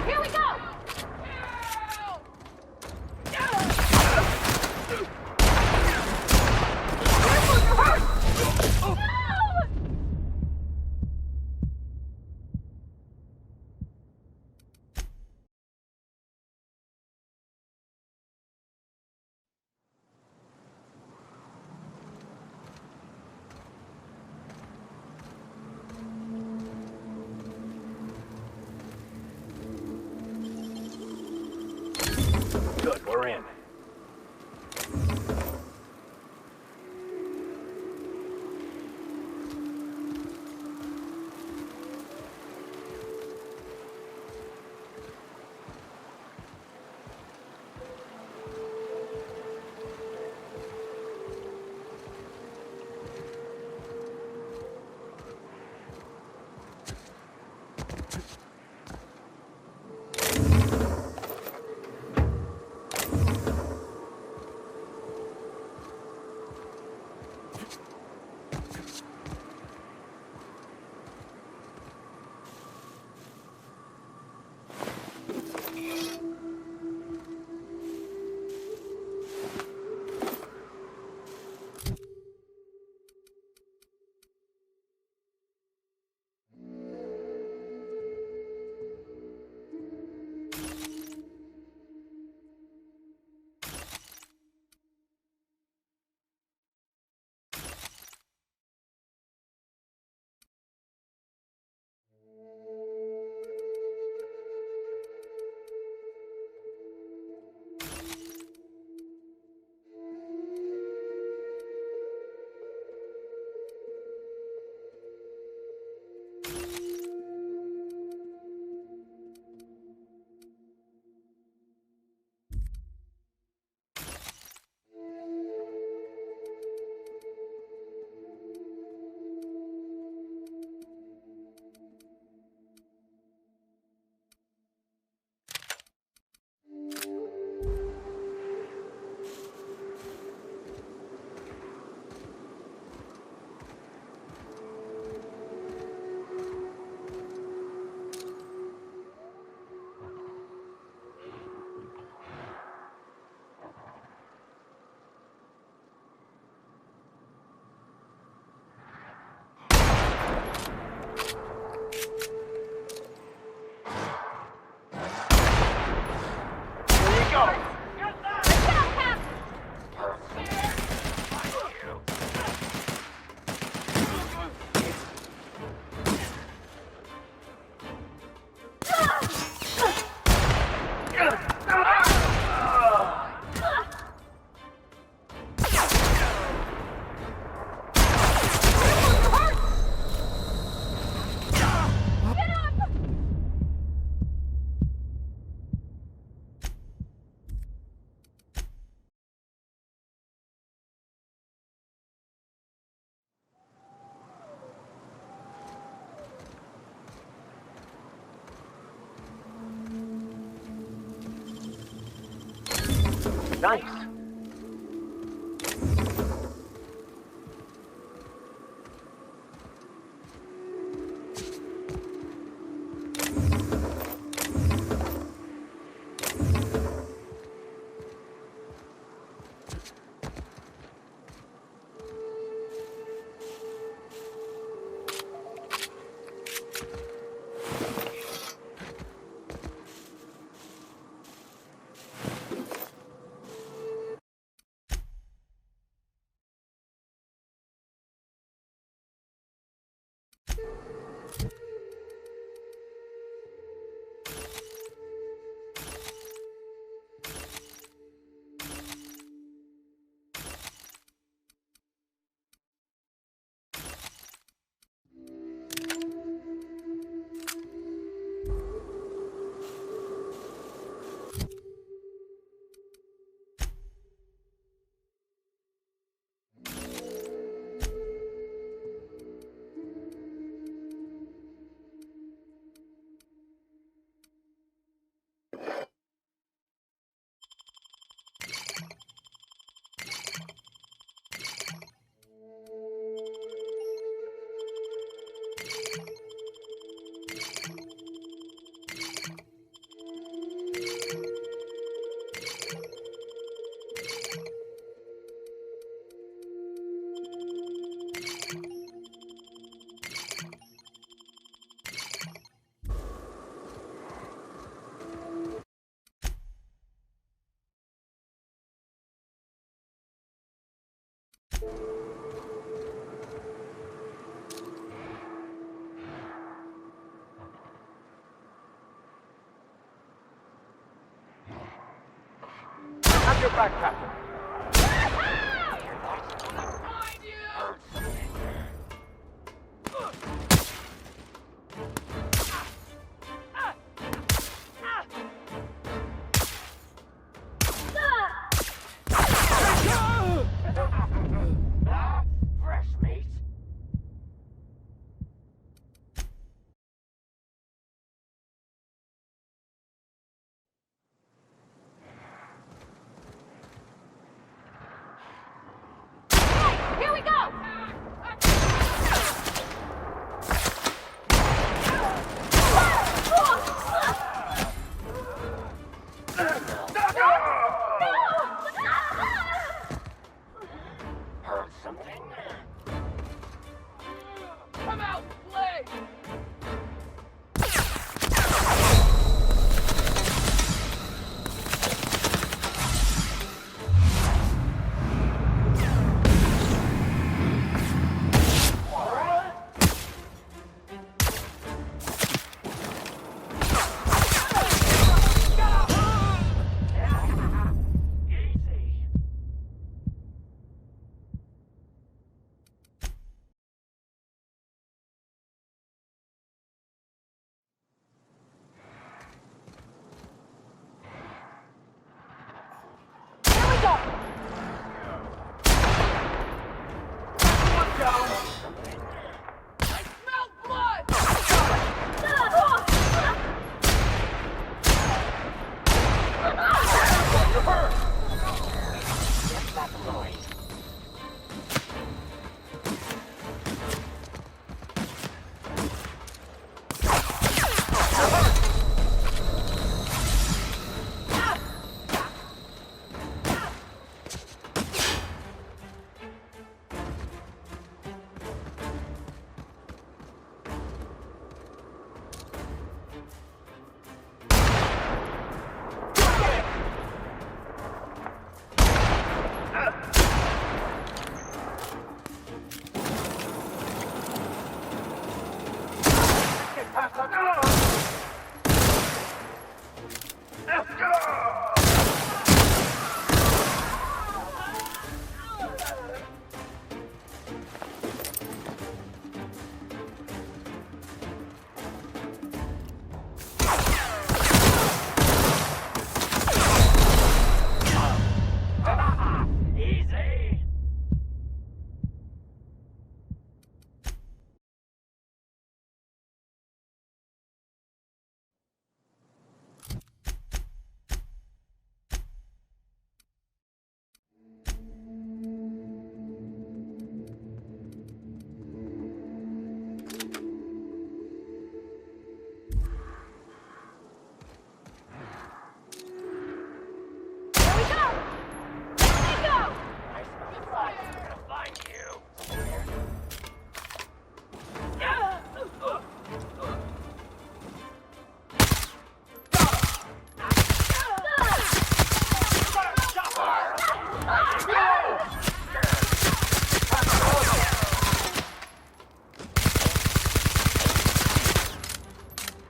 Here we go! Good, we're in. Nice. Have your back, Captain. Fresh meat. Here we go! Heard something? Come out, play!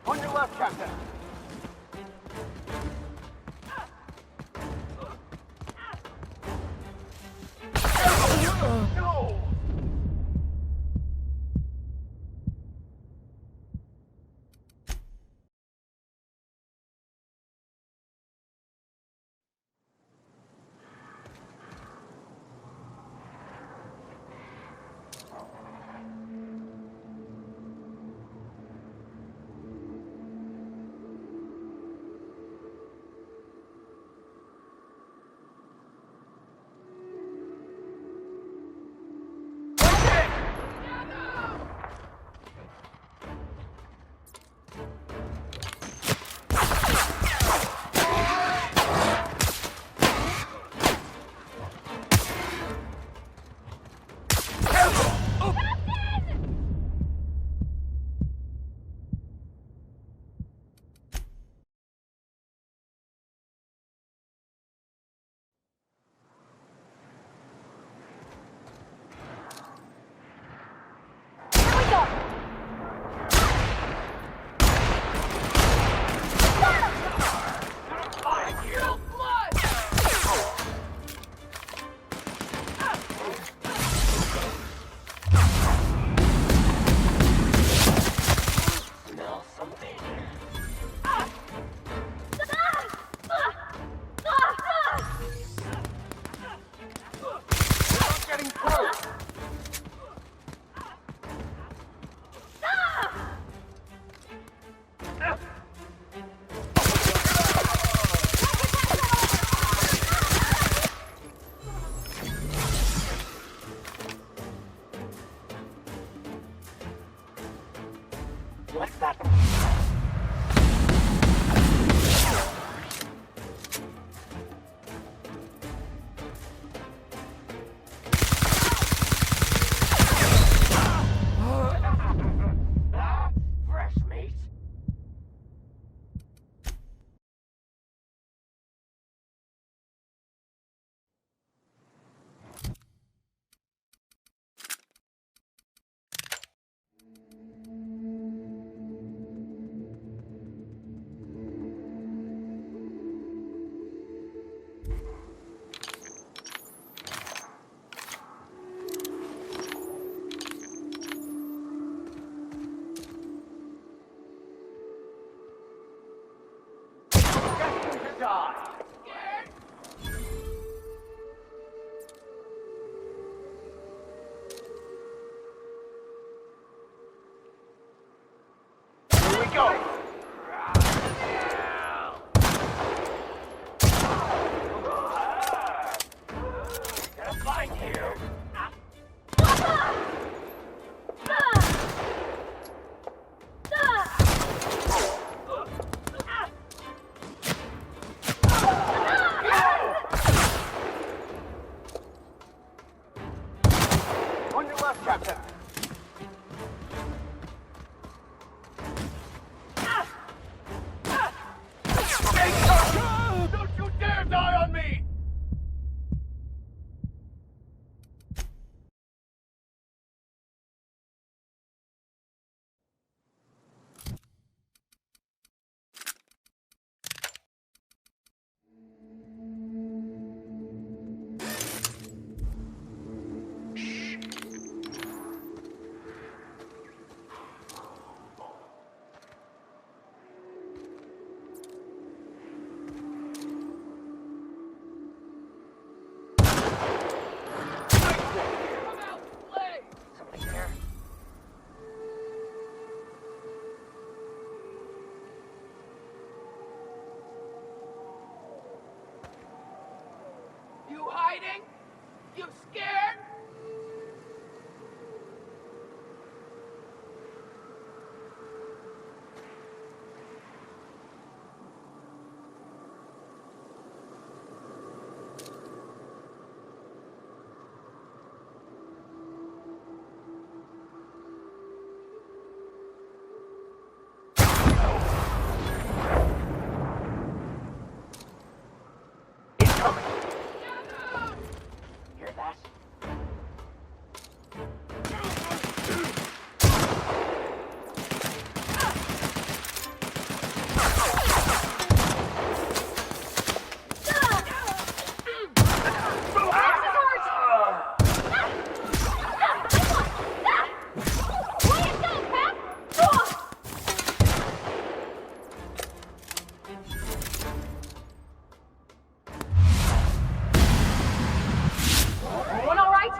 On your left, Captain. No! die. Here we go. Gonna find you. On your left, Captain. Don't you dare die on me! You hiding? You scared? Hear that? Everyone all right?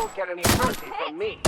won't get any mercy from me.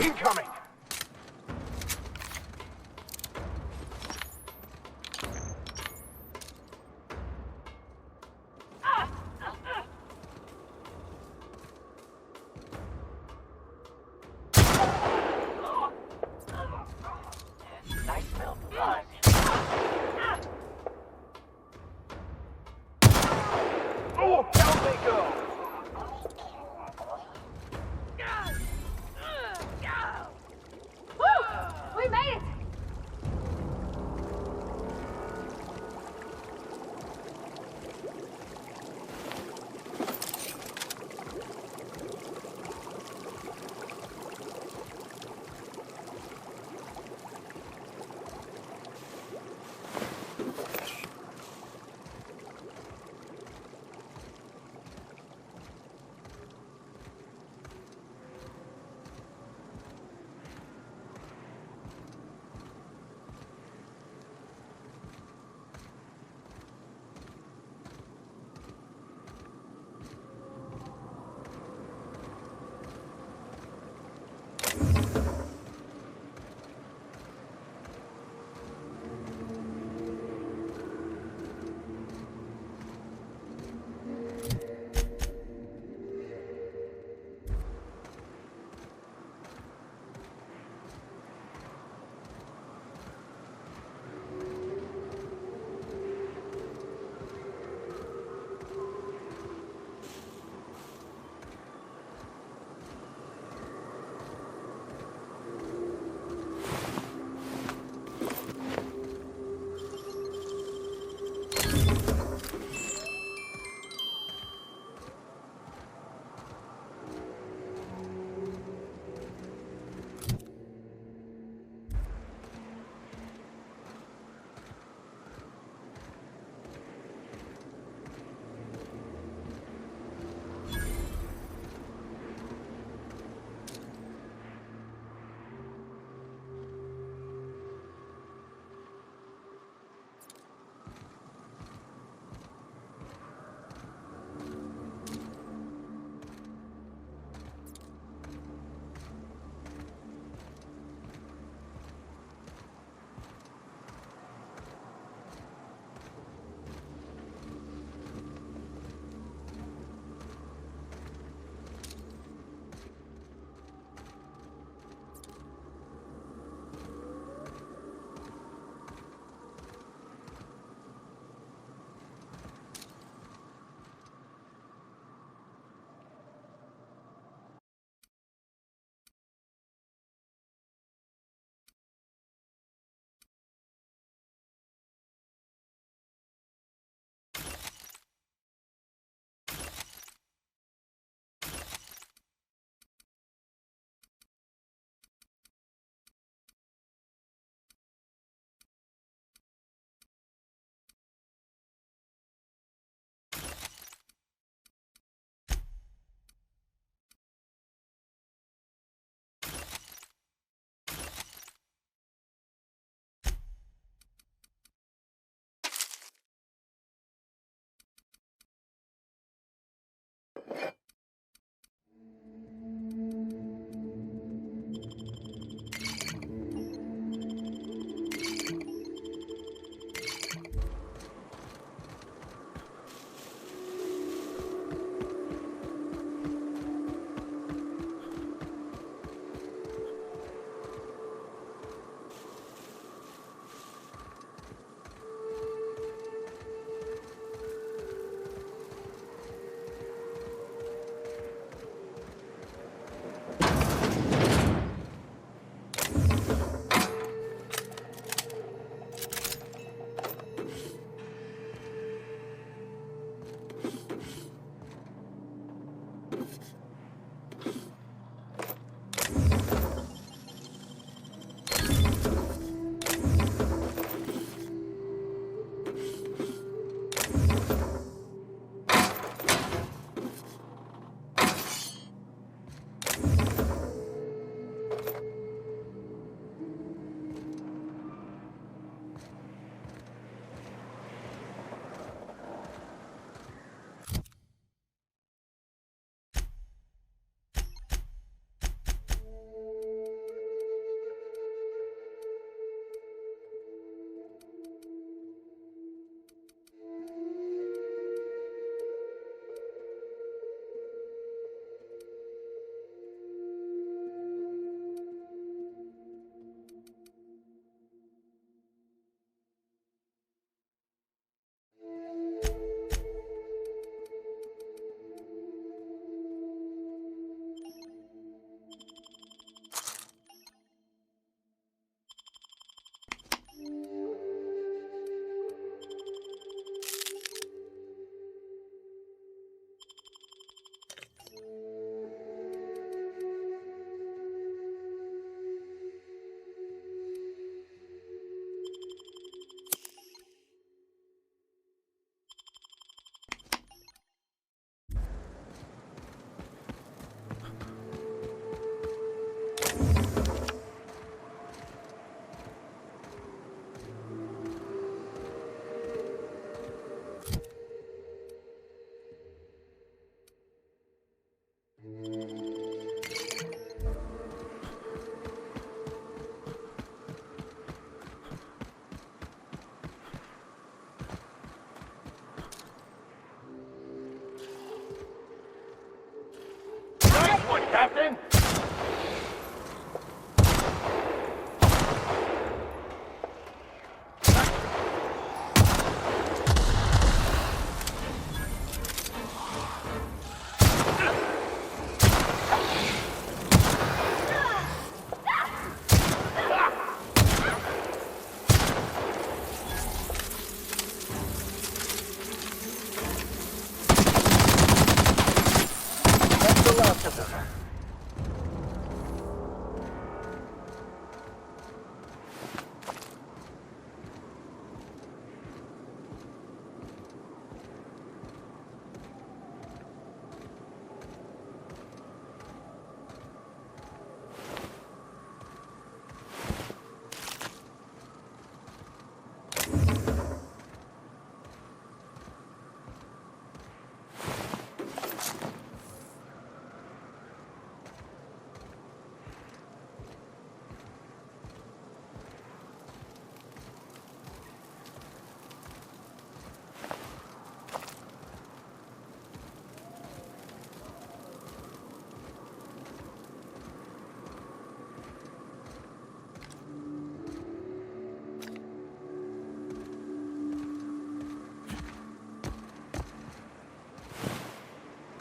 Incoming! Nice smell of blood. Oh, down they go! We made it!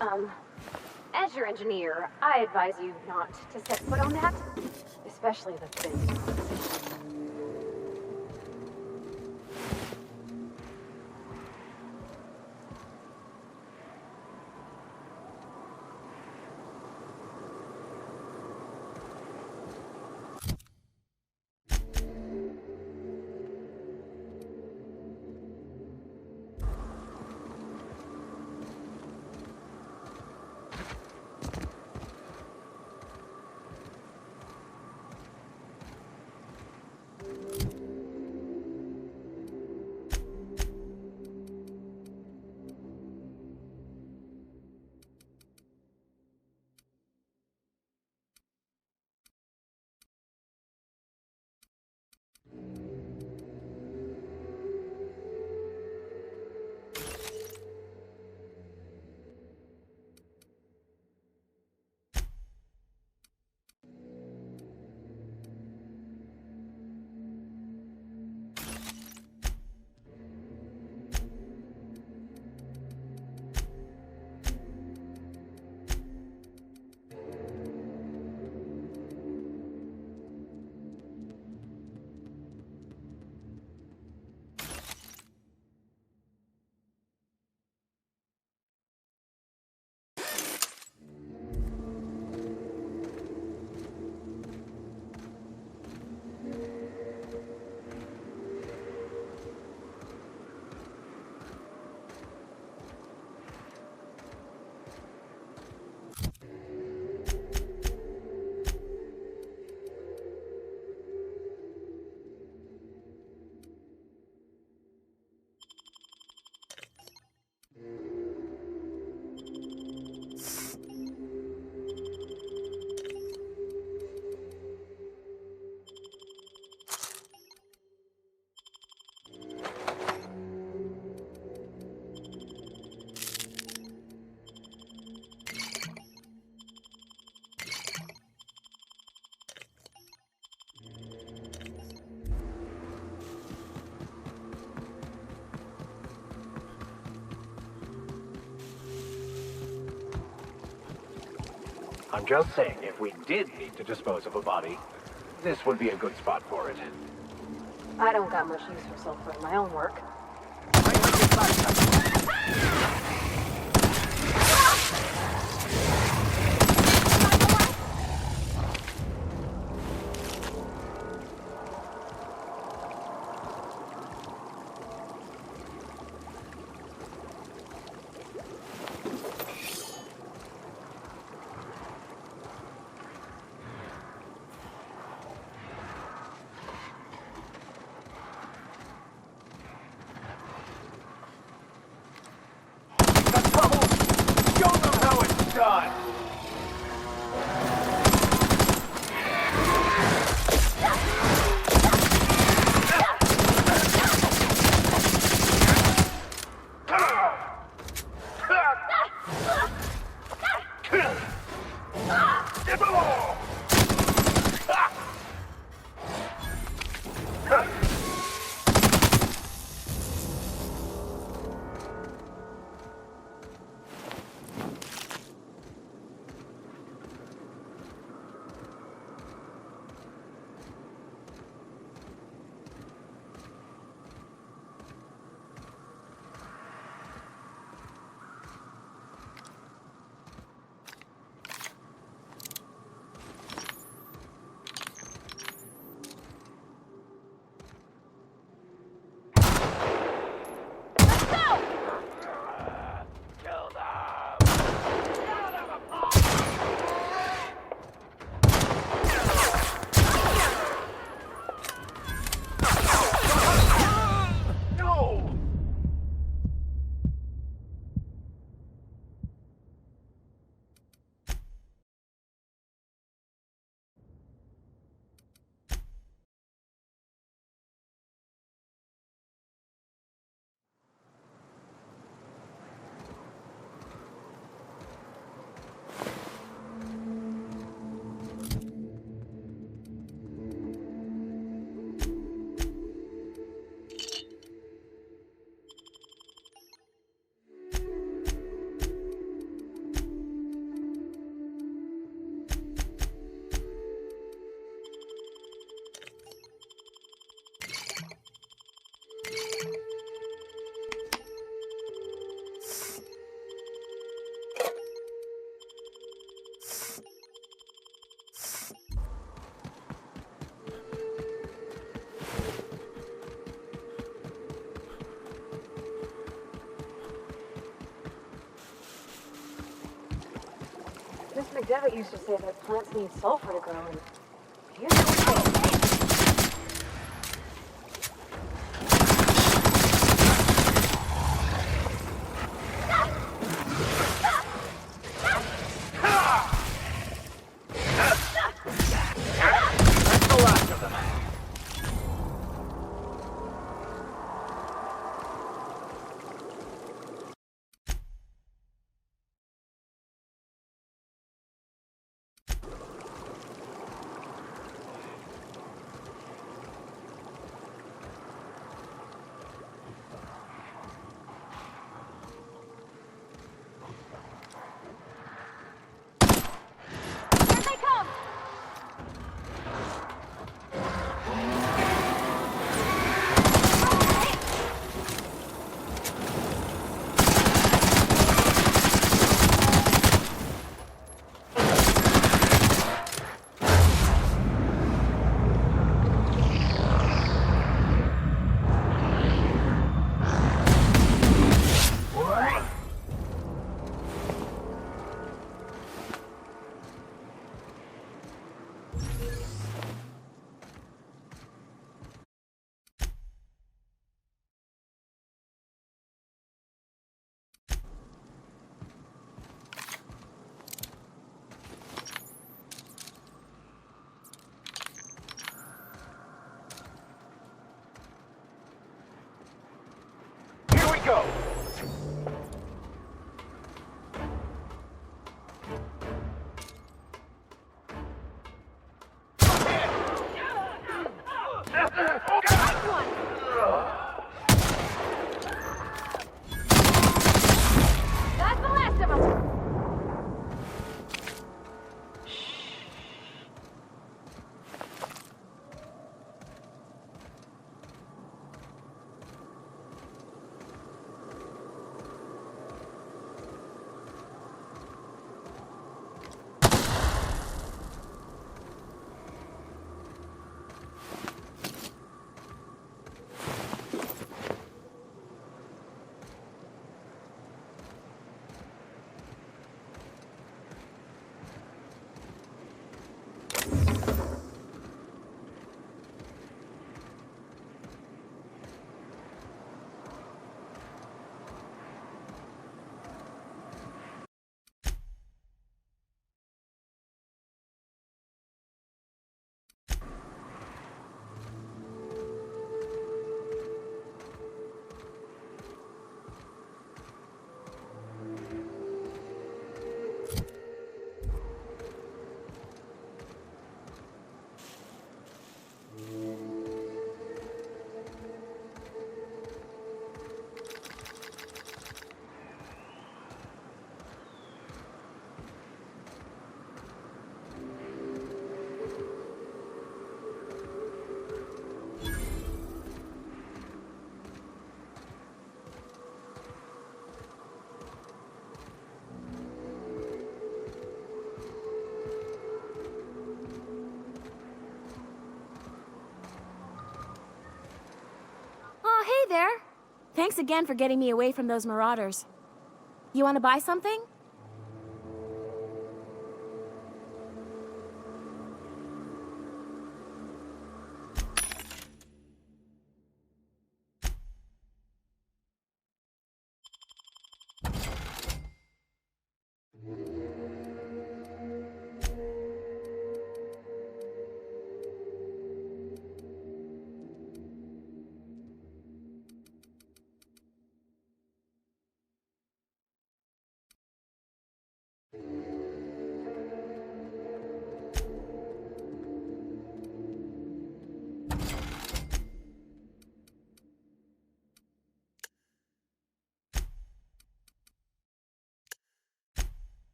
As your engineer, I advise you not to set foot on that, especially the business. I'm just saying, if we did need to dispose of a body, this would be a good spot for it. I don't got much use for sulfur in my own work. Miss McDevitt used to say that plants need sulfur to grow, and here we go. That's the last of them. Here they come! Here we go. That's the last of them! Oh, hey there. Thanks again for getting me away from those marauders. You want to buy something?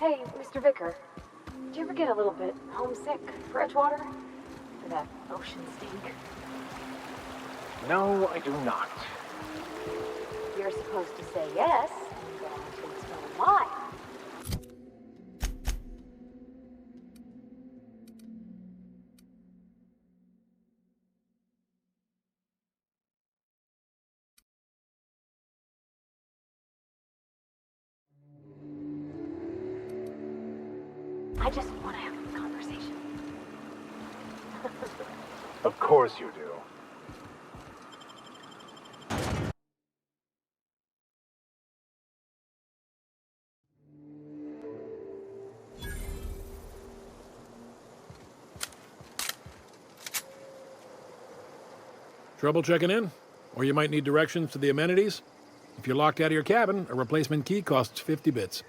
Hey, Mr. Vicker. Do you ever get a little bit homesick for Edgewater? For that ocean stink? No, I do not. You're supposed to say yes, and go on to explain why. I just want to have a conversation. Of course you do. Trouble checking in? Or you might need directions to the amenities? If you're locked out of your cabin, a replacement key costs 50 bits.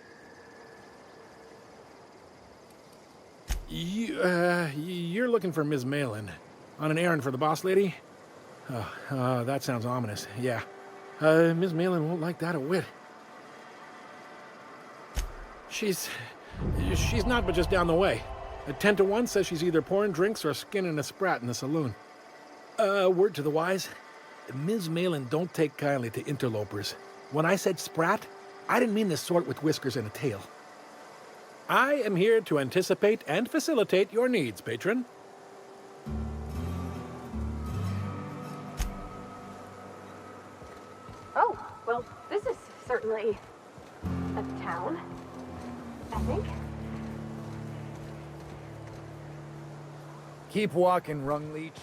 You're looking for Ms. Malin. On an errand for the boss lady? That sounds ominous. Yeah. Ms. Malin won't like that a whit. She's not but just down the way. A 10 to 1 says she's either pouring drinks or skinning a sprat in the saloon. Word to the wise. Ms. Malin don't take kindly to interlopers. When I said sprat, I didn't mean the sort with whiskers and a tail. I am here to anticipate and facilitate your needs, patron. Oh, well, this is certainly a town, I think. Keep walking, Rung Leech.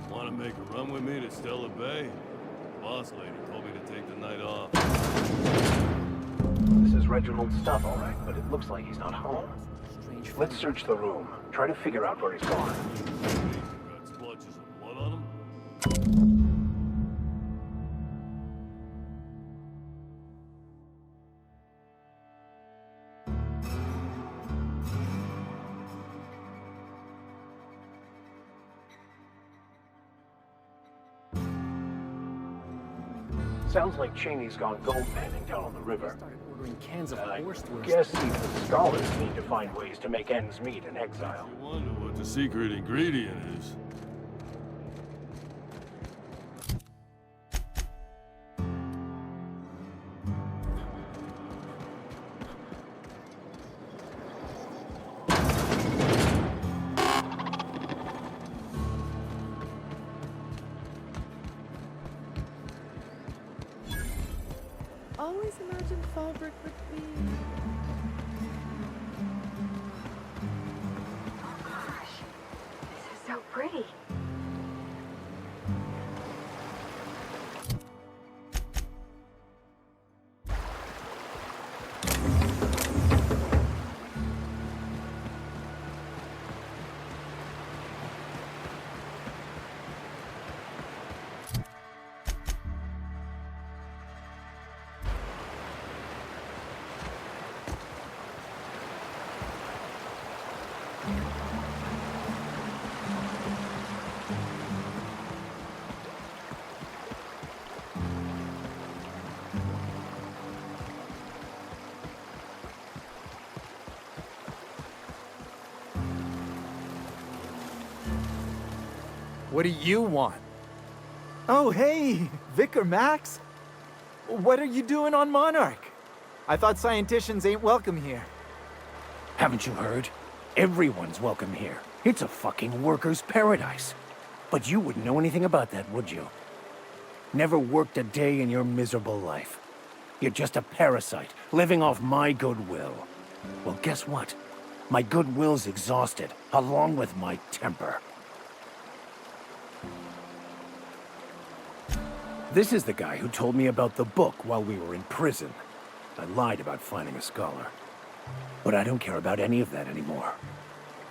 Want to make a run with me to Stellar Bay? Boss lady told me to take the night off. This is Reginald's stuff, all right, but it looks like he's not home. Let's search the room. Try to figure out where he's gone. Got splotches of blood on him? Sounds like Cheney's gone gold panning down on the river. Ordering cans of forced worst. Guess even scholars need to find ways to make ends meet in exile. You wonder what the secret ingredient is. Always imagined Fallbrook would be... Oh gosh, this is so pretty. What do you want? Oh, hey, Vicar Max. What are you doing on Monarch? I thought scienticians ain't welcome here. Haven't you heard? Everyone's welcome here. It's a fucking worker's paradise. But you wouldn't know anything about that, would you? Never worked a day in your miserable life. You're just a parasite, living off my goodwill. Well, guess what? My goodwill's exhausted, along with my temper. This is the guy who told me about the book while we were in prison. I lied about finding a scholar. But I don't care about any of that anymore.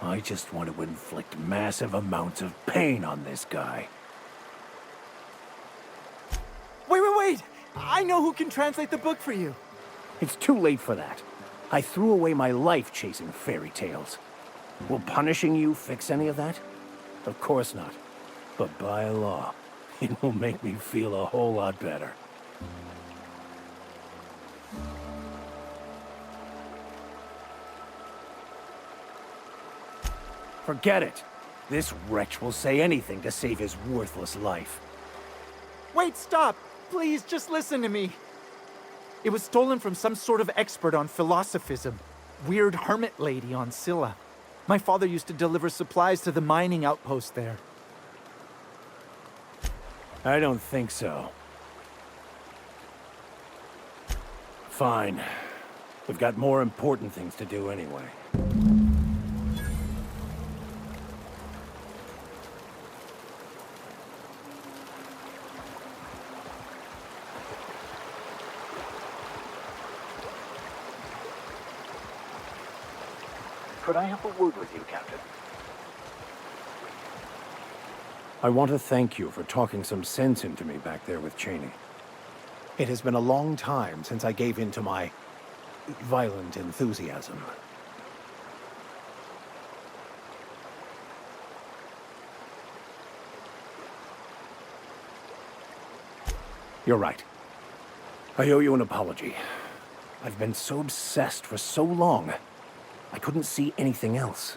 I just want to inflict massive amounts of pain on this guy. Wait! I know who can translate the book for you. It's too late for that. I threw away my life chasing fairy tales. Will punishing you fix any of that? Of course not. But by law, it will make me feel a whole lot better. Forget it. This wretch will say anything to save his worthless life. Wait, stop! Please, just listen to me. It was stolen from some sort of expert on philosophism. Weird hermit lady on Scylla. My father used to deliver supplies to the mining outpost there. I don't think so. Fine. We've got more important things to do anyway. Could I have a word with you, Captain? I want to thank you for talking some sense into me back there with Cheney. It has been a long time since I gave in to my violent enthusiasm. You're right. I owe you an apology. I've been so obsessed for so long, I couldn't see anything else.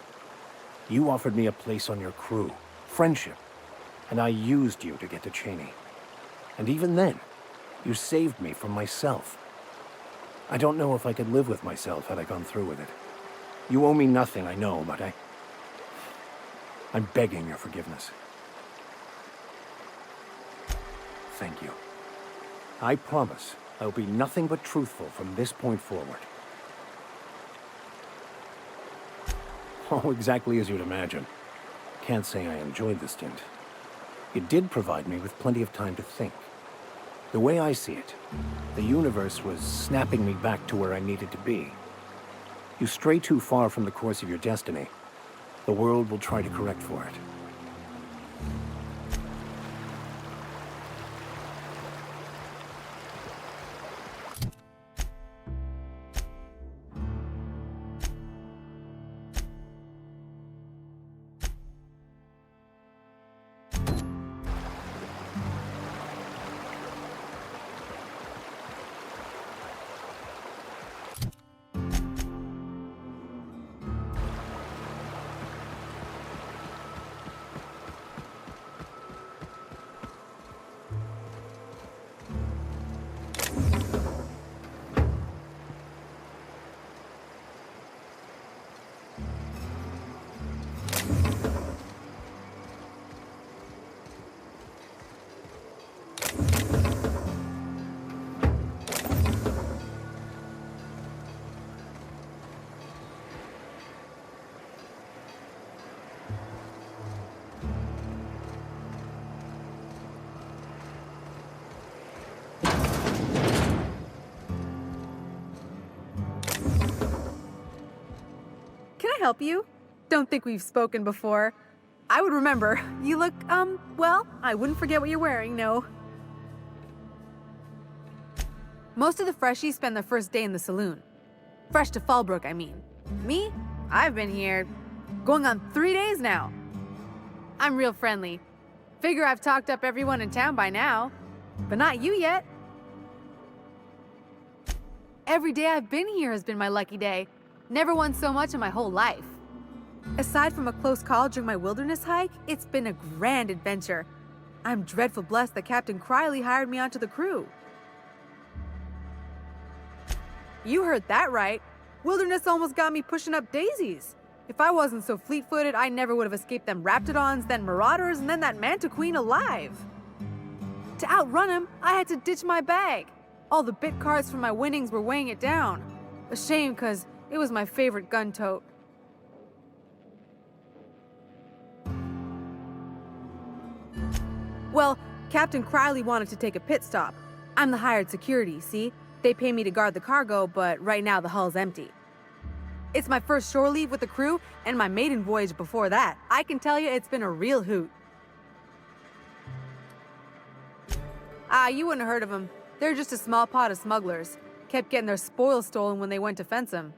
You offered me a place on your crew, friendship, and I used you to get to Cheney. And even then, you saved me from myself. I don't know if I could live with myself had I gone through with it. You owe me nothing, I know, but I'm begging your forgiveness. Thank you. I promise I'll be nothing but truthful from this point forward. Oh, exactly as you'd imagine. Can't say I enjoyed the stint. It did provide me with plenty of time to think. The way I see it, the universe was snapping me back to where I needed to be. You stray too far from the course of your destiny, the world will try to correct for it. Can I help you? Don't think we've spoken before. I would remember. You look, well, I wouldn't forget what you're wearing, no. Most of the freshies spend their first day in the saloon. Fresh to Fallbrook, I mean. Me? I've been here going on 3 days now. I'm real friendly. Figure I've talked up everyone in town by now. But not you yet. Every day I've been here has been my lucky day. Never won so much in my whole life. Aside from a close call during my wilderness hike, it's been a grand adventure. I'm dreadful blessed that Captain Criley hired me onto the crew. You heard that right. Wilderness almost got me pushing up daisies. If I wasn't so fleet-footed, I never would have escaped them Raptidons, then Marauders, and then that Manta Queen alive. To outrun him, I had to ditch my bag. All the bit cards from my winnings were weighing it down. A shame, because it was my favorite gun tote. Well, Captain Criley wanted to take a pit stop. I'm the hired security, see? They pay me to guard the cargo, but right now the hull's empty. It's my first shore leave with the crew, and my maiden voyage before that. I can tell you it's been a real hoot. You wouldn't have heard of them. They're just a small pot of smugglers. Kept getting their spoils stolen when they went to fence them.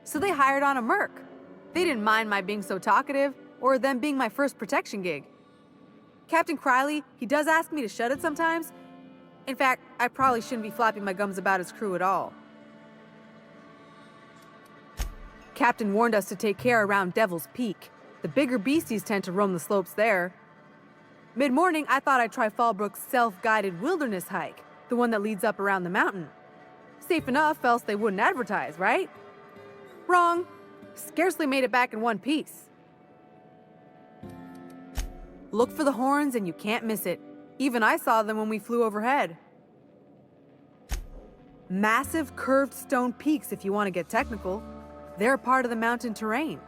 So they hired on a merc. They didn't mind my being so talkative, or them being my first protection gig. Captain Criley, he does ask me to shut it sometimes. In fact, I probably shouldn't be flapping my gums about his crew at all. Captain warned us to take care around Devil's Peak. The bigger beasties tend to roam the slopes there. Mid-morning, I thought I'd try Fallbrook's self-guided wilderness hike, the one that leads up around the mountain. Safe enough, else they wouldn't advertise, right? Wrong. Scarcely made it back in one piece. Look for the horns and you can't miss it. Even I saw them when we flew overhead. Massive curved stone peaks if you want to get technical. They're a part of the mountain terrain.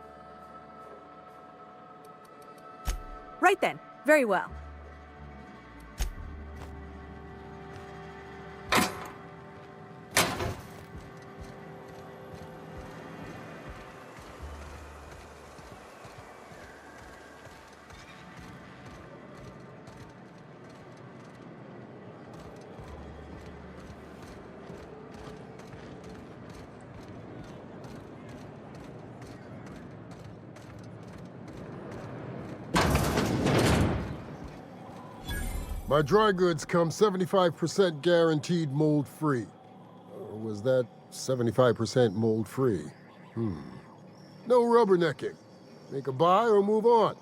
Right then. Very well. My dry goods come 75% guaranteed mold-free. Or was that 75% mold-free? No rubbernecking. Make a buy or move on.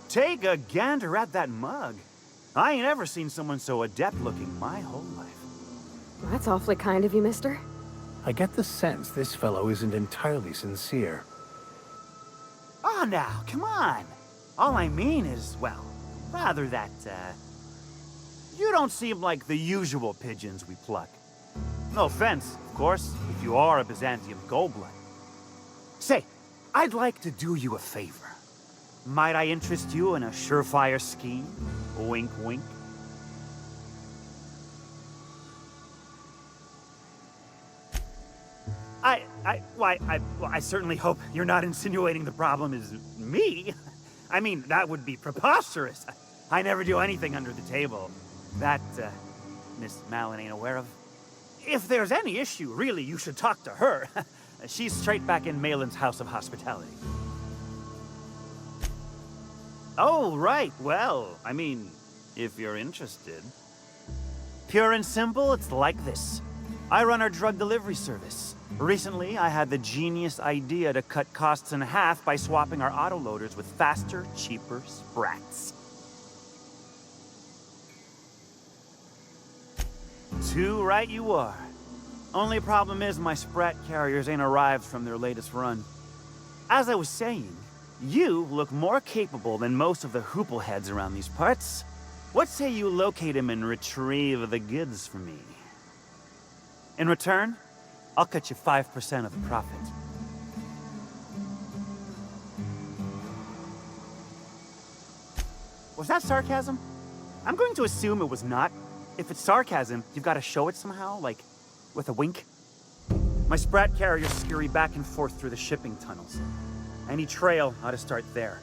Take a gander at that mug. I ain't ever seen someone so adept-looking my whole life. That's awfully kind of you, mister. I get the sense this fellow isn't entirely sincere. Oh, now, come on. All I mean is, well, rather that, you don't seem like the usual pigeons we pluck. No offense, of course, if you are a Byzantium goldblood. Say, I'd like to do you a favor. Might I interest you in a surefire scheme? Wink, wink. I certainly hope you're not insinuating the problem is me. I mean, that would be preposterous. I never do anything under the table. That, Miss Malin ain't aware of. If there's any issue, really, you should talk to her. She's straight back in Malin's House of Hospitality. Oh, right. Well, I mean, if you're interested. Pure and simple, it's like this. I run our drug delivery service. Recently, I had the genius idea to cut costs in half by swapping our autoloaders with faster, cheaper sprats. Too right you are. Only problem is my sprat carriers ain't arrived from their latest run. As I was saying, you look more capable than most of the hoople heads around these parts. What say you locate him and retrieve the goods for me? In return, I'll cut you 5% of the profit. Was that sarcasm? I'm going to assume it was not. If it's sarcasm, you've got to show it somehow, like with a wink. My Sprat carriers scurry back and forth through the shipping tunnels. Any trail ought to start there.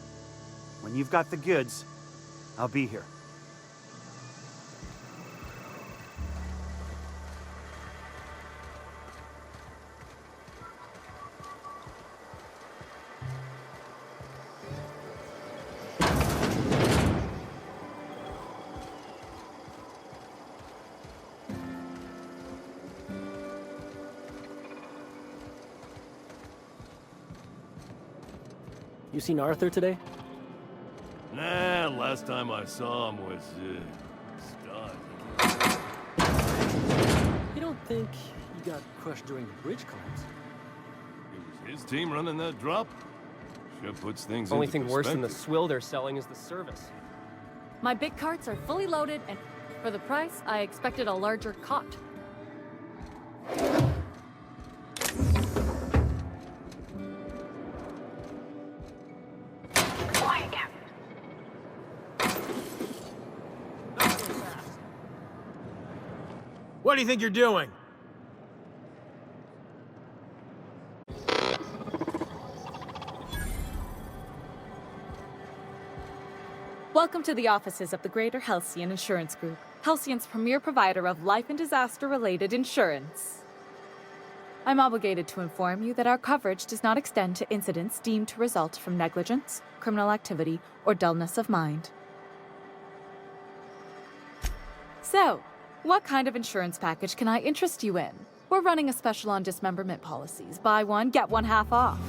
When you've got the goods, I'll be here. You seen Arthur today? Nah, last time I saw him was, Scott. You don't think he got crushed during the bridge collapse? It was his team running that drop? Sure puts things Only into thing worse than the perspective. swill they're selling is the service. My big carts are fully loaded, and for the price, I expected a larger cot. What do you think you're doing? Welcome to the offices of the Greater Halcyon Insurance Group, Halcyon's premier provider of life and disaster-related insurance. I'm obligated to inform you that our coverage does not extend to incidents deemed to result from negligence, criminal activity, or dullness of mind. So, what kind of insurance package can I interest you in? We're running a special on dismemberment policies. Buy one, get one half off.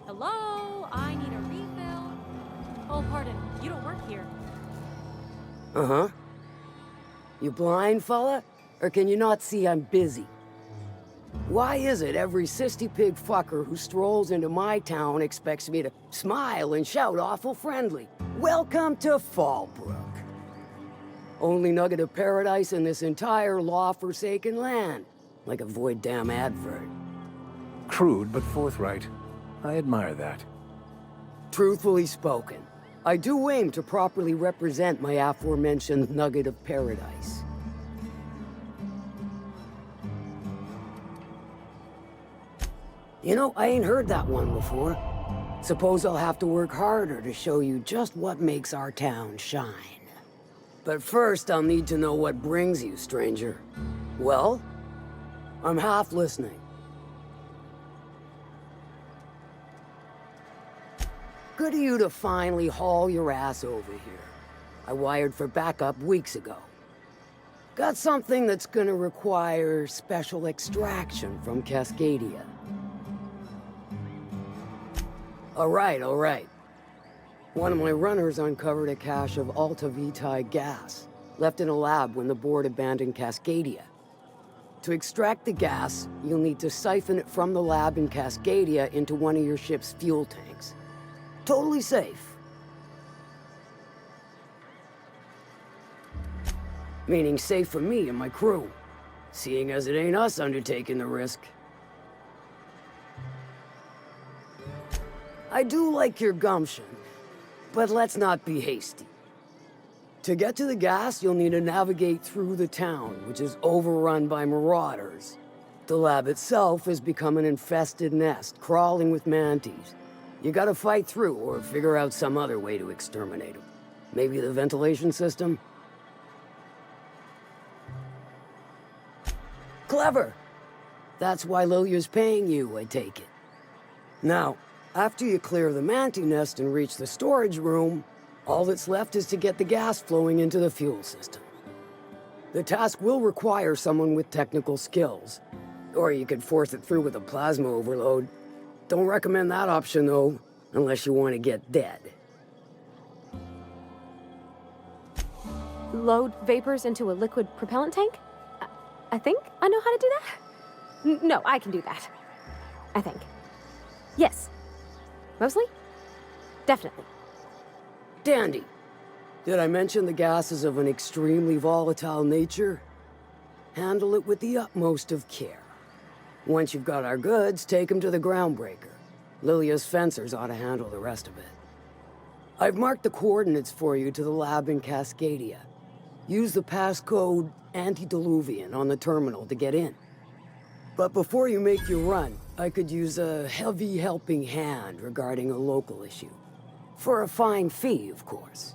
Hello? I need a refill. Oh, pardon. You don't work here. Uh-huh. You blind, fella? Or can you not see I'm busy? Why is it every sissy pig fucker who strolls into my town expects me to smile and shout awful friendly? Welcome to Fallbrook. Only nugget of paradise in this entire law-forsaken land. Like a void damn advert. Crude but forthright. I admire that. Truthfully spoken, I do aim to properly represent my aforementioned nugget of paradise. You know, I ain't heard that one before. Suppose I'll have to work harder to show you just what makes our town shine. But first, I'll need to know what brings you, stranger. Well, I'm half listening. Good of you to finally haul your ass over here. I wired for backup weeks ago. Got something that's gonna require special extraction from Cascadia. All right. One of my runners uncovered a cache of Alta Vitae gas, left in a lab when the board abandoned Cascadia. To extract the gas, you'll need to siphon it from the lab in Cascadia into one of your ship's fuel tanks. Totally safe. Meaning safe for me and my crew, seeing as it ain't us undertaking the risk. I do like your gumption, but let's not be hasty. To get to the gas, you'll need to navigate through the town, which is overrun by marauders. The lab itself has become an infested nest, crawling with manties. You gotta fight through, or figure out some other way to exterminate them. Maybe the ventilation system? Clever! That's why Lilia's paying you, I take it. Now, after you clear the manti nest and reach the storage room, all that's left is to get the gas flowing into the fuel system. The task will require someone with technical skills, or you could force it through with a plasma overload. Don't recommend that option, though, unless you want to get dead. Load vapors into a liquid propellant tank? I think I know how to do that. No, I can do that. I think. Yes. Mostly? Definitely. Dandy. Did I mention the gas is of an extremely volatile nature? Handle it with the utmost of care. Once you've got our goods, take them to the groundbreaker. Lilia's fencers ought to handle the rest of it. I've marked the coordinates for you to the lab in Cascadia. Use the passcode Antediluvian on the terminal to get in. But before you make your run, I could use a heavy helping hand regarding a local issue. For a fine fee, of course.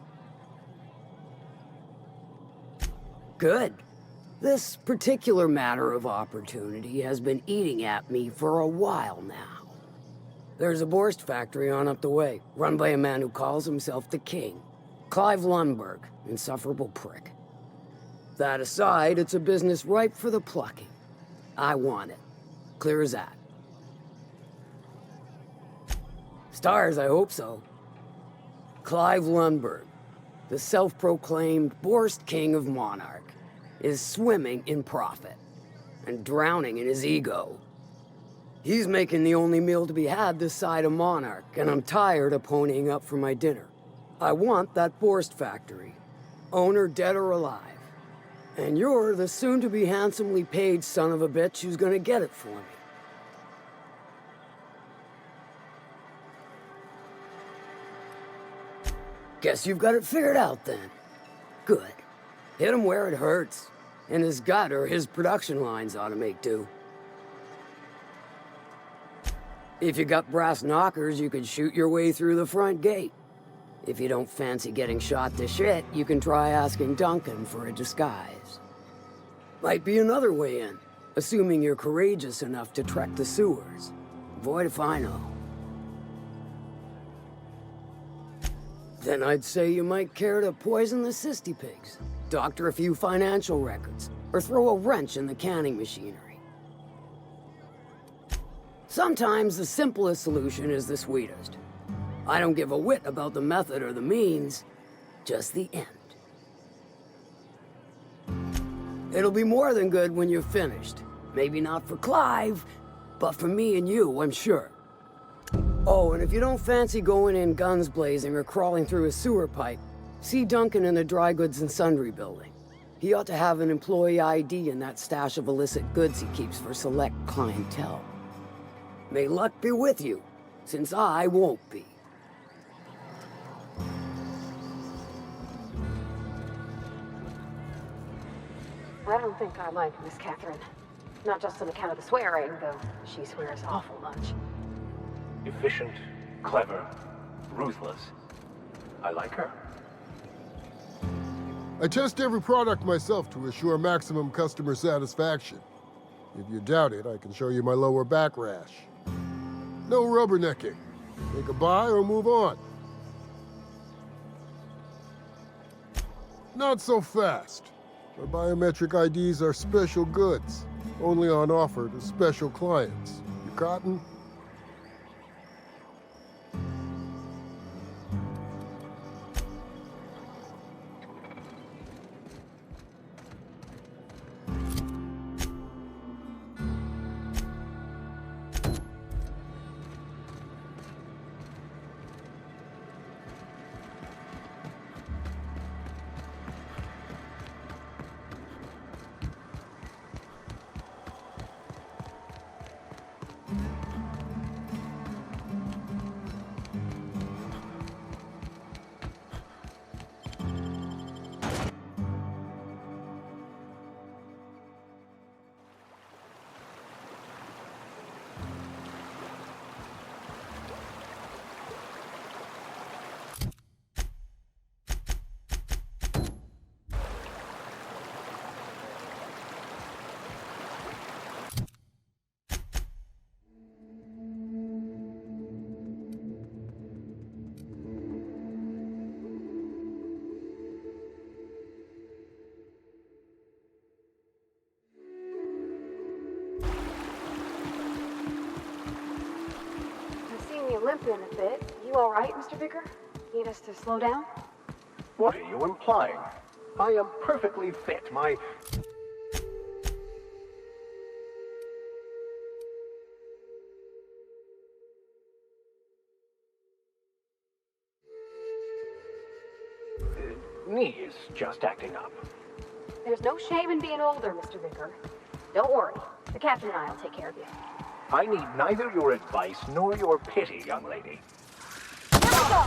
Good. This particular matter of opportunity has been eating at me for a while now. There's a Borst factory on up the way, run by a man who calls himself the King. Clive Lundberg, insufferable prick. That aside, it's a business ripe for the plucking. I want it. Clear as that. Stars, I hope so. Clive Lundberg, the self-proclaimed Borst King of Monarch, is swimming in profit and drowning in his ego. He's making the only meal to be had this side of Monarch, and I'm tired of ponying up for my dinner. I want that Borst factory, owner dead or alive. And you're the soon-to-be handsomely paid son of a bitch who's gonna get it for me. Guess you've got it figured out then. Good. Hit him where it hurts. In his gut or his production lines ought to make do. If you got brass knockers, you can shoot your way through the front gate. If you don't fancy getting shot to shit, you can try asking Duncan for a disguise. Might be another way in, assuming you're courageous enough to trek the sewers. Void if I know. Then I'd say you might care to poison the cysty pigs, doctor a few financial records, or throw a wrench in the canning machinery. Sometimes the simplest solution is the sweetest. I don't give a whit about the method or the means, just the end. It'll be more than good when you're finished. Maybe not for Clive, but for me and you, I'm sure. Oh, and if you don't fancy going in guns blazing or crawling through a sewer pipe, see Duncan in the dry goods and sundry building. He ought to have an employee ID in that stash of illicit goods he keeps for select clientele. May luck be with you, since I won't be. I don't think I like Miss Catherine. Not just on account of the swearing, though she swears awful much. Efficient, clever, ruthless. I like her. I test every product myself to assure maximum customer satisfaction. If you doubt it, I can show you my lower back rash. No rubbernecking. Make a buy or move on. Not so fast. My biometric IDs are special goods, only on offer to special clients. You cotton? been a bit. You all right, Mr. Vicker? Need us to slow down? What are you implying? I am perfectly fit. My... knee is just acting up. There's no shame in being older, Mr. Vicker. Don't worry. The captain and I will take care of you. I need neither your advice nor your pity, young lady. Here we go!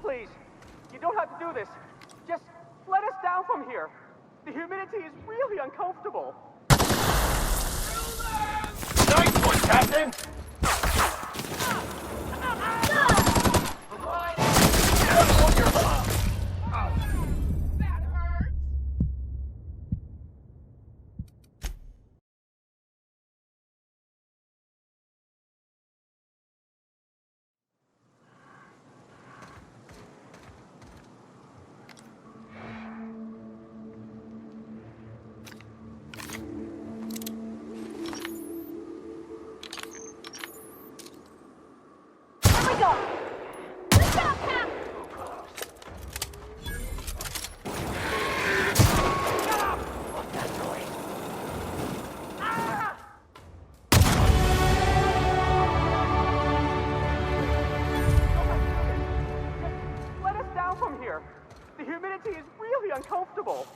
Please, you don't have to do this. Just let us down from here. The humidity is really uncomfortable. Nice one, Captain! The humidity is really uncomfortable.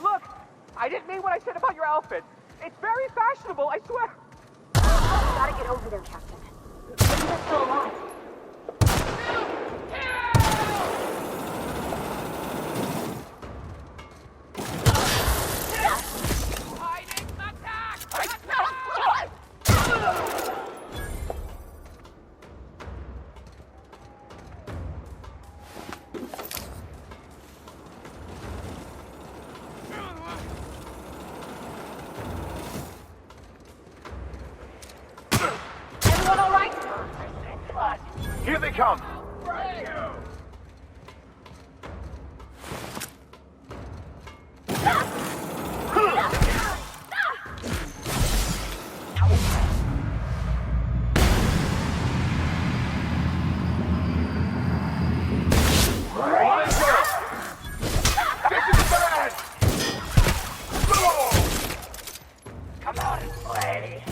Look, I didn't mean what I said about your outfit. It's very fashionable, I swear. gotta get over there, Captain. Maybe they're still alive. Everyone all right? Here they come. Come on and play.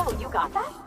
Oh, you got that?